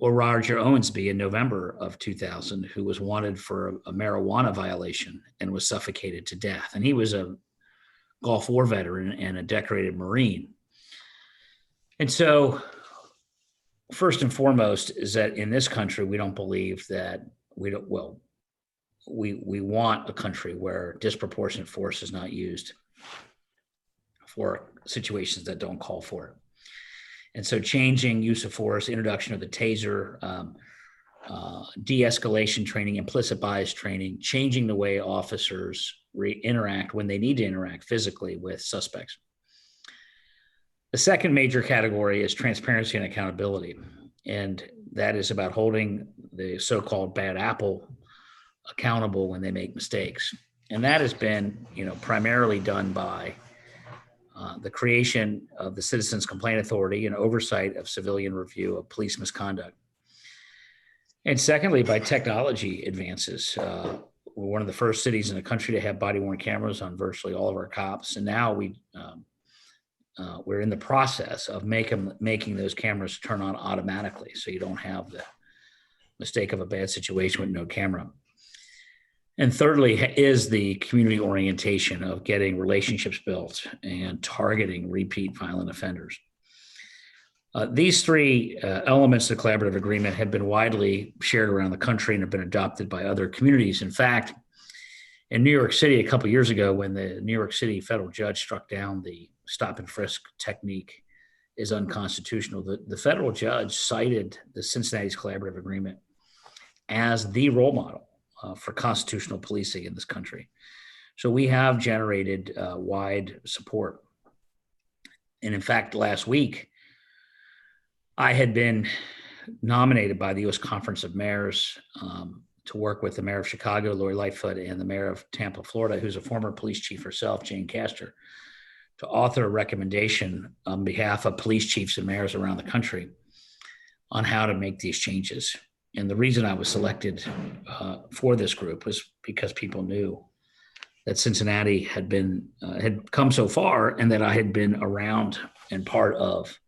Speaker 5: or Roger Owensby in November of 2000, who was wanted for a marijuana violation and was suffocated to death. And he was a Gulf War veteran and a decorated Marine. And so, first and foremost, is that in this country, we don't believe that we want a country where disproportionate force is not used for situations that don't call for it. And so changing use of force, introduction of the taser, de-escalation training, implicit bias training, changing the way officers interact when they need to interact physically with suspects. The second major category is transparency and accountability. And that is about holding the so-called bad apple accountable when they make mistakes. And that has been, primarily done by the creation of the Citizens Complaint Authority and oversight of civilian review of police misconduct. And secondly, by technology advances. We're one of the first cities in the country to have body-worn cameras on virtually all of our cops. And now we're in the process of making those cameras turn on automatically, so you don't have the mistake of a bad situation with no camera. And thirdly is the community orientation of getting relationships built and targeting repeat violent offenders. These three elements of the collaborative agreement have been widely shared around the country and have been adopted by other communities. In fact, in New York City a couple of years ago, when the New York City federal judge struck down the stop and frisk technique is unconstitutional, the federal judge cited the Cincinnati's collaborative agreement as the role model for constitutional policing in this country. So we have generated wide support. And in fact, last week, I had been nominated by the U.S. Conference of Mayors to work with the mayor of Chicago, Lori Lightfoot, and the mayor of Tampa, Florida, who's a former police chief herself, Jane Castor, to author a recommendation on behalf of police chiefs and mayors around the country on how to make these changes. And the reason I was selected for this group was because people knew that Cincinnati had come so far, and that I had been around and part of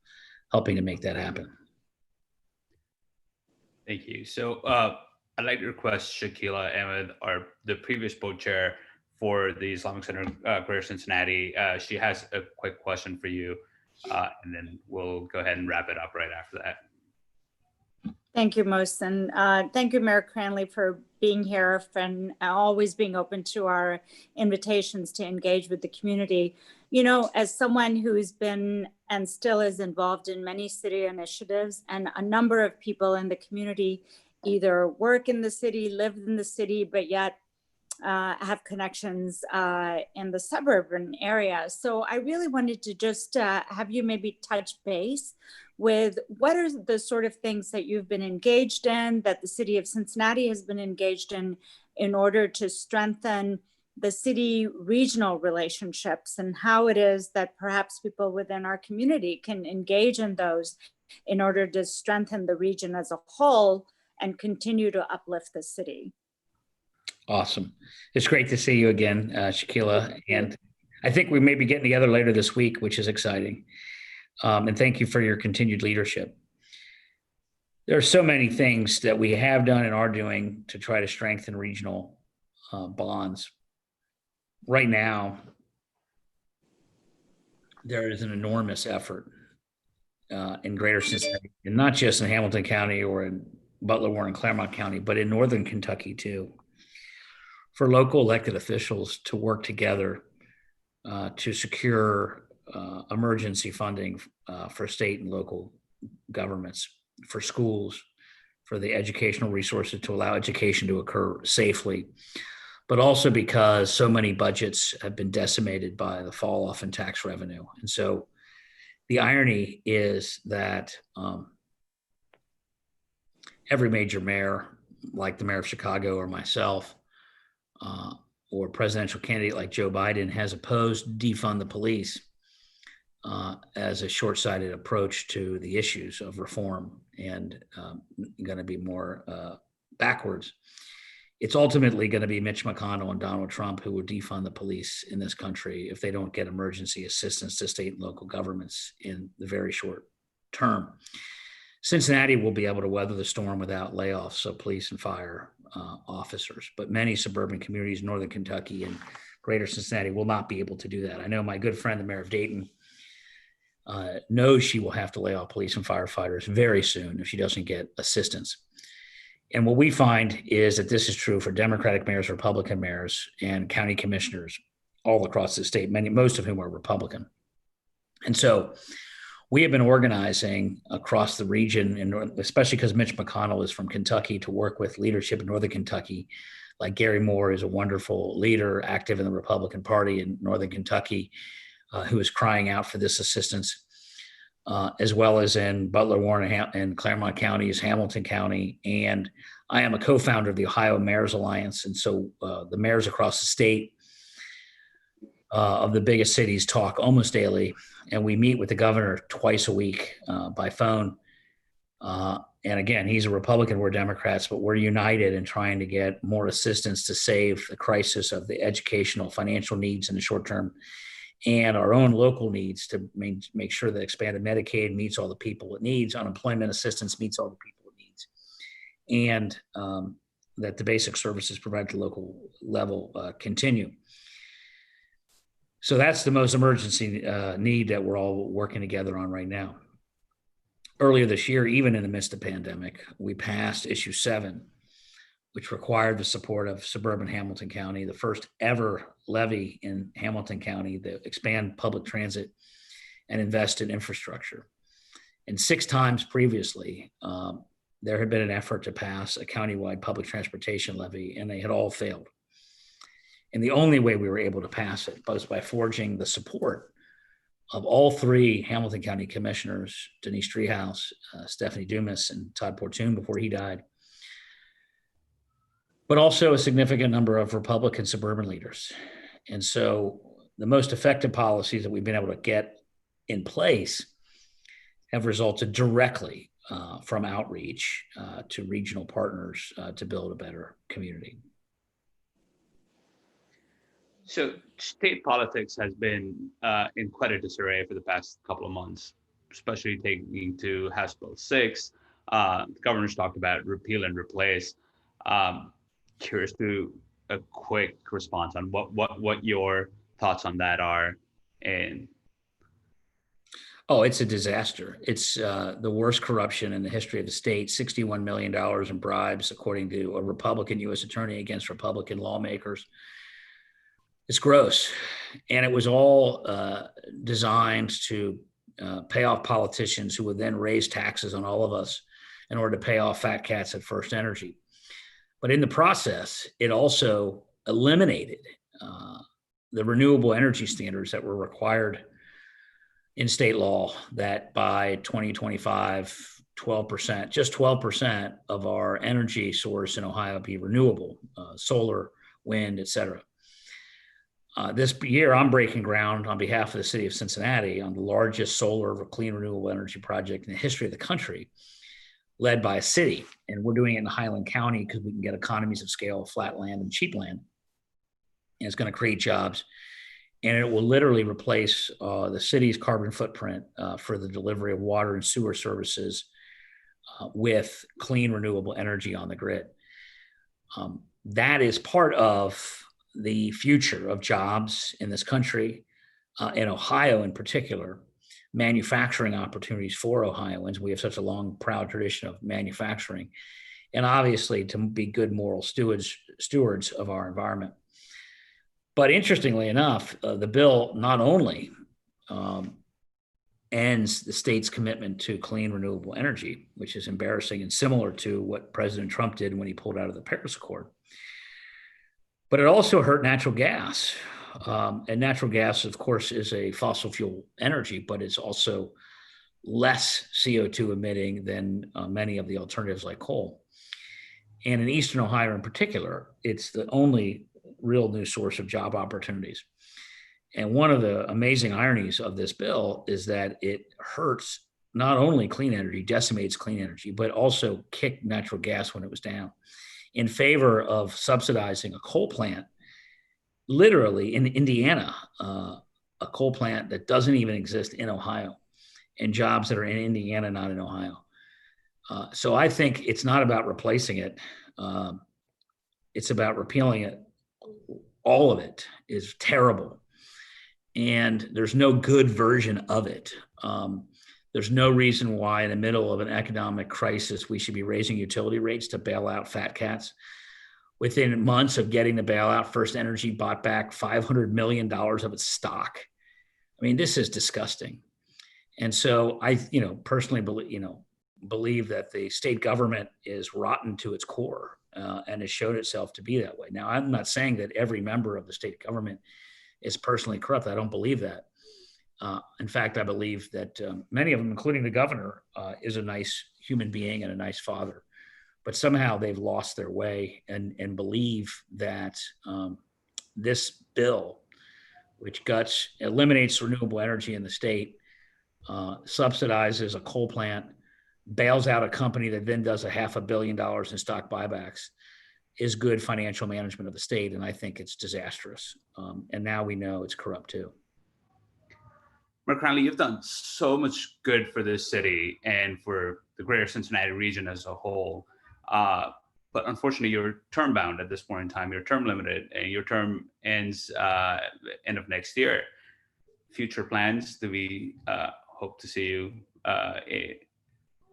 Speaker 5: helping to make that happen.
Speaker 3: Thank you. So I'd like to request Shakila Ahmed, the previous board chair for the Islamic Center Greater Cincinnati. She has a quick question for you, and then we'll go ahead and wrap it up right after that.
Speaker 6: Thank you, Mohsen. Thank you, Mayor Cranley, for being here and always being open to our invitations to engage with the community. As someone who's been and still is involved in many city initiatives, and a number of people in the community either work in the city, live in the city, but yet have connections in the suburban area. So I really wanted to just have you maybe touch base with what are the sort of things that you've been engaged in, that the city of Cincinnati has been engaged in order to strengthen the city regional relationships, and how it is that perhaps people within our community can engage in those in order to strengthen the region as a whole and continue to uplift the city.
Speaker 5: Awesome. It's great to see you again, Shakila. And I think we may be getting together later this week, which is exciting. And thank you for your continued leadership. There are so many things that we have done and are doing to try to strengthen regional bonds. Right now, there is an enormous effort in Greater Cincinnati, and not just in Hamilton County or in Butler, Warren, Claremont County, but in Northern Kentucky too, for local elected officials to work together to secure emergency funding for state and local governments, for schools, for the educational resources to allow education to occur safely, but also because so many budgets have been decimated by the fall off in tax revenue. And so the irony is that every major mayor, like the mayor of Chicago or myself, or presidential candidate like Joe Biden, has opposed defund the police as a short-sighted approach to the issues of reform and going to be more backwards. It's ultimately going to be Mitch McConnell and Donald Trump who will defund the police in this country if they don't get emergency assistance to state and local governments in the very short term. Cincinnati will be able to weather the storm without layoffs of police and fire officers, but many suburban communities in northern Kentucky and greater Cincinnati will not be able to do that. I know my good friend, the mayor of Dayton, knows she will have to lay off police and firefighters very soon if she doesn't get assistance. And what we find is that this is true for Democratic mayors, Republican mayors, and county commissioners all across the state, most of whom are Republican. And so we have been organizing across the region, and especially because Mitch McConnell is from Kentucky, to work with leadership in northern Kentucky. Like Gary Moore is a wonderful leader, active in the Republican Party in northern Kentucky, who is crying out for this assistance, as well as in Butler, Warren, and Claremont counties, Hamilton County. And I am a co-founder of the Ohio Mayors Alliance. And so the mayors across the state of the biggest cities talk almost daily. And we meet with the governor twice a week by phone. And again, he's a Republican, we're Democrats, but we're united in trying to get more assistance to save the crisis of the educational, financial needs in the short term, and our own local needs to make sure that expanded Medicaid meets all the people it needs, unemployment assistance meets all the people it needs, and that the basic services provided at the local level continue. So that's the most emergency need that we're all working together on right now. Earlier this year, even in the midst of the pandemic, we passed Issue 7, which required the support of suburban Hamilton County, the first ever levy in Hamilton County that expand public transit and invest in infrastructure. And 6 times previously, there had been an effort to pass a countywide public transportation levy, and they had all failed. And the only way we were able to pass it was by forging the support of all 3 Hamilton County commissioners, Denise Treehouse, Stephanie Dumas, and Todd Portune before he died, but also a significant number of Republican suburban leaders. And so the most effective policies that we've been able to get in place have resulted directly from outreach to regional partners to build a better community.
Speaker 3: So state politics has been in quite a disarray for the past couple of months, especially taking to House Bill 6. The governor's talked about repeal and replace. Curious to a quick response on what your thoughts on that are. And
Speaker 5: it's a disaster. It's the worst corruption in the history of the state. $61 million in bribes, according to a Republican U.S. attorney against Republican lawmakers. It's gross. And it was all designed to pay off politicians who would then raise taxes on all of us in order to pay off fat cats at First Energy. But in the process, it also eliminated the renewable energy standards that were required in state law, that by 2025, 12%, just 12% of our energy source in Ohio be renewable, solar, wind, et cetera. This year, I'm breaking ground on behalf of the city of Cincinnati on the largest solar clean renewable energy project in the history of the country, led by a city. And we're doing it in Highland County because we can get economies of scale, flat land and cheap land. And it's going to create jobs. And it will literally replace the city's carbon footprint for the delivery of water and sewer services with clean renewable energy on the grid. That is part of the future of jobs in this country, in Ohio in particular, manufacturing opportunities for Ohioans. We have such a long, proud tradition of manufacturing, and obviously to be good moral stewards of our environment. But interestingly enough, the bill not only ends the state's commitment to clean renewable energy, which is embarrassing and similar to what President Trump did when he pulled out of the Paris Accord, but it also hurt natural gas. And natural gas, of course, is a fossil fuel energy, but it's also less CO2 emitting than many of the alternatives like coal. And in Eastern Ohio in particular, it's the only real new source of job opportunities. And one of the amazing ironies of this bill is that it hurts not only clean energy, decimates clean energy, but also kicked natural gas when it was down in favor of subsidizing a coal plant, literally in Indiana, a coal plant that doesn't even exist in Ohio, and jobs that are in Indiana, not in Ohio. So I think it's not about replacing it. It's about repealing it. All of it is terrible. And there's no good version of it. There's no reason why in the middle of an economic crisis, we should be raising utility rates to bail out fat cats. Within months of getting the bailout, First Energy bought back $500 million of its stock. I mean, this is disgusting. And so I, personally believe that the state government is rotten to its core and has showed itself to be that way. Now, I'm not saying that every member of the state government is personally corrupt. I don't believe that. In fact, I believe that many of them, including the governor, is a nice human being and a nice father. But somehow they've lost their way and believe that this bill, which eliminates renewable energy in the state, subsidizes a coal plant, bails out a company that then does $500 million in stock buybacks, is good financial management of the state. And I think it's disastrous. And now we know it's corrupt too.
Speaker 3: Mayor Cranley, you've done so much good for this city and for the greater Cincinnati region as a whole. But unfortunately, you're term bound at this point in time. You're term limited, and your term ends end of next year. Future plans? Do we hope to see you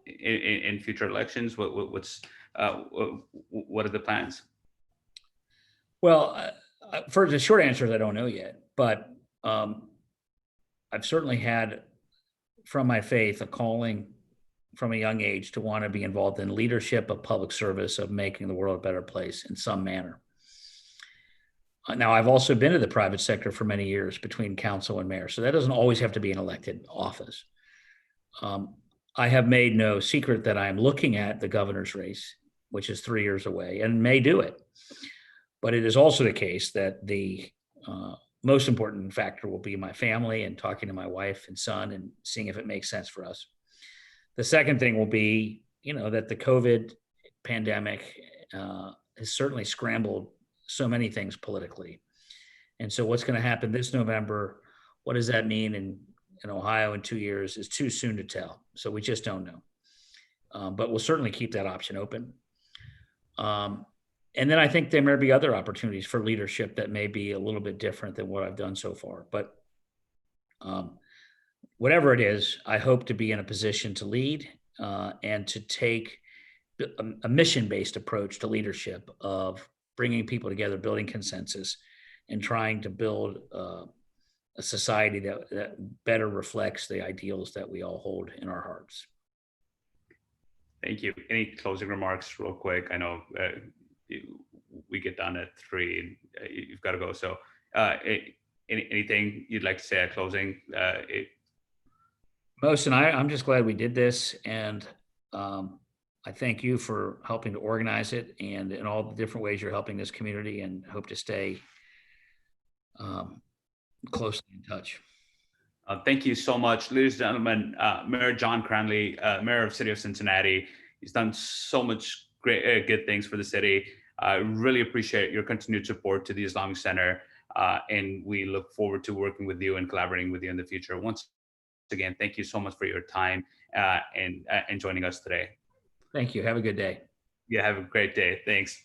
Speaker 3: in future elections? What are the plans?
Speaker 5: Well, for the short answer is I don't know yet, but I've certainly had from my faith a calling from a young age to want to be involved in leadership of public service, of making the world a better place in some manner. Now, I've also been in the private sector for many years between council and mayor, so that doesn't always have to be an elected office. I have made no secret that I'm looking at the governor's race, which is 3 years away, and may do it. But it is also the case that the most important factor will be my family and talking to my wife and son and seeing if it makes sense for us. The second thing will be, that the COVID pandemic has certainly scrambled so many things politically. And so what's going to happen this November, what does that mean in Ohio in 2 years is too soon to tell. So we just don't know. But we'll certainly keep that option open. And then I think there may be other opportunities for leadership that may be a little bit different than what I've done so far. But whatever it is, I hope to be in a position to lead and to take a mission-based approach to leadership of bringing people together, building consensus, and trying to build a society that better reflects the ideals that we all hold in our hearts.
Speaker 3: Thank you. Any closing remarks real quick? I know we get done at 3 and you've got to go. So anything you'd like to say at closing?
Speaker 5: Mohsen, I'm just glad we did this. And I thank you for helping to organize it and in all the different ways you're helping this community, and hope to stay closely in touch.
Speaker 3: Thank you so much. Ladies and gentlemen, Mayor John Cranley, Mayor of the City of Cincinnati. He's done so much great, good things for the city. I really appreciate your continued support to the Islamic Center, and we look forward to working with you and collaborating with you in the future. Once again, thank you so much for your time and joining us today.
Speaker 5: Thank you. Have a good day.
Speaker 3: Yeah, have a great day. Thanks.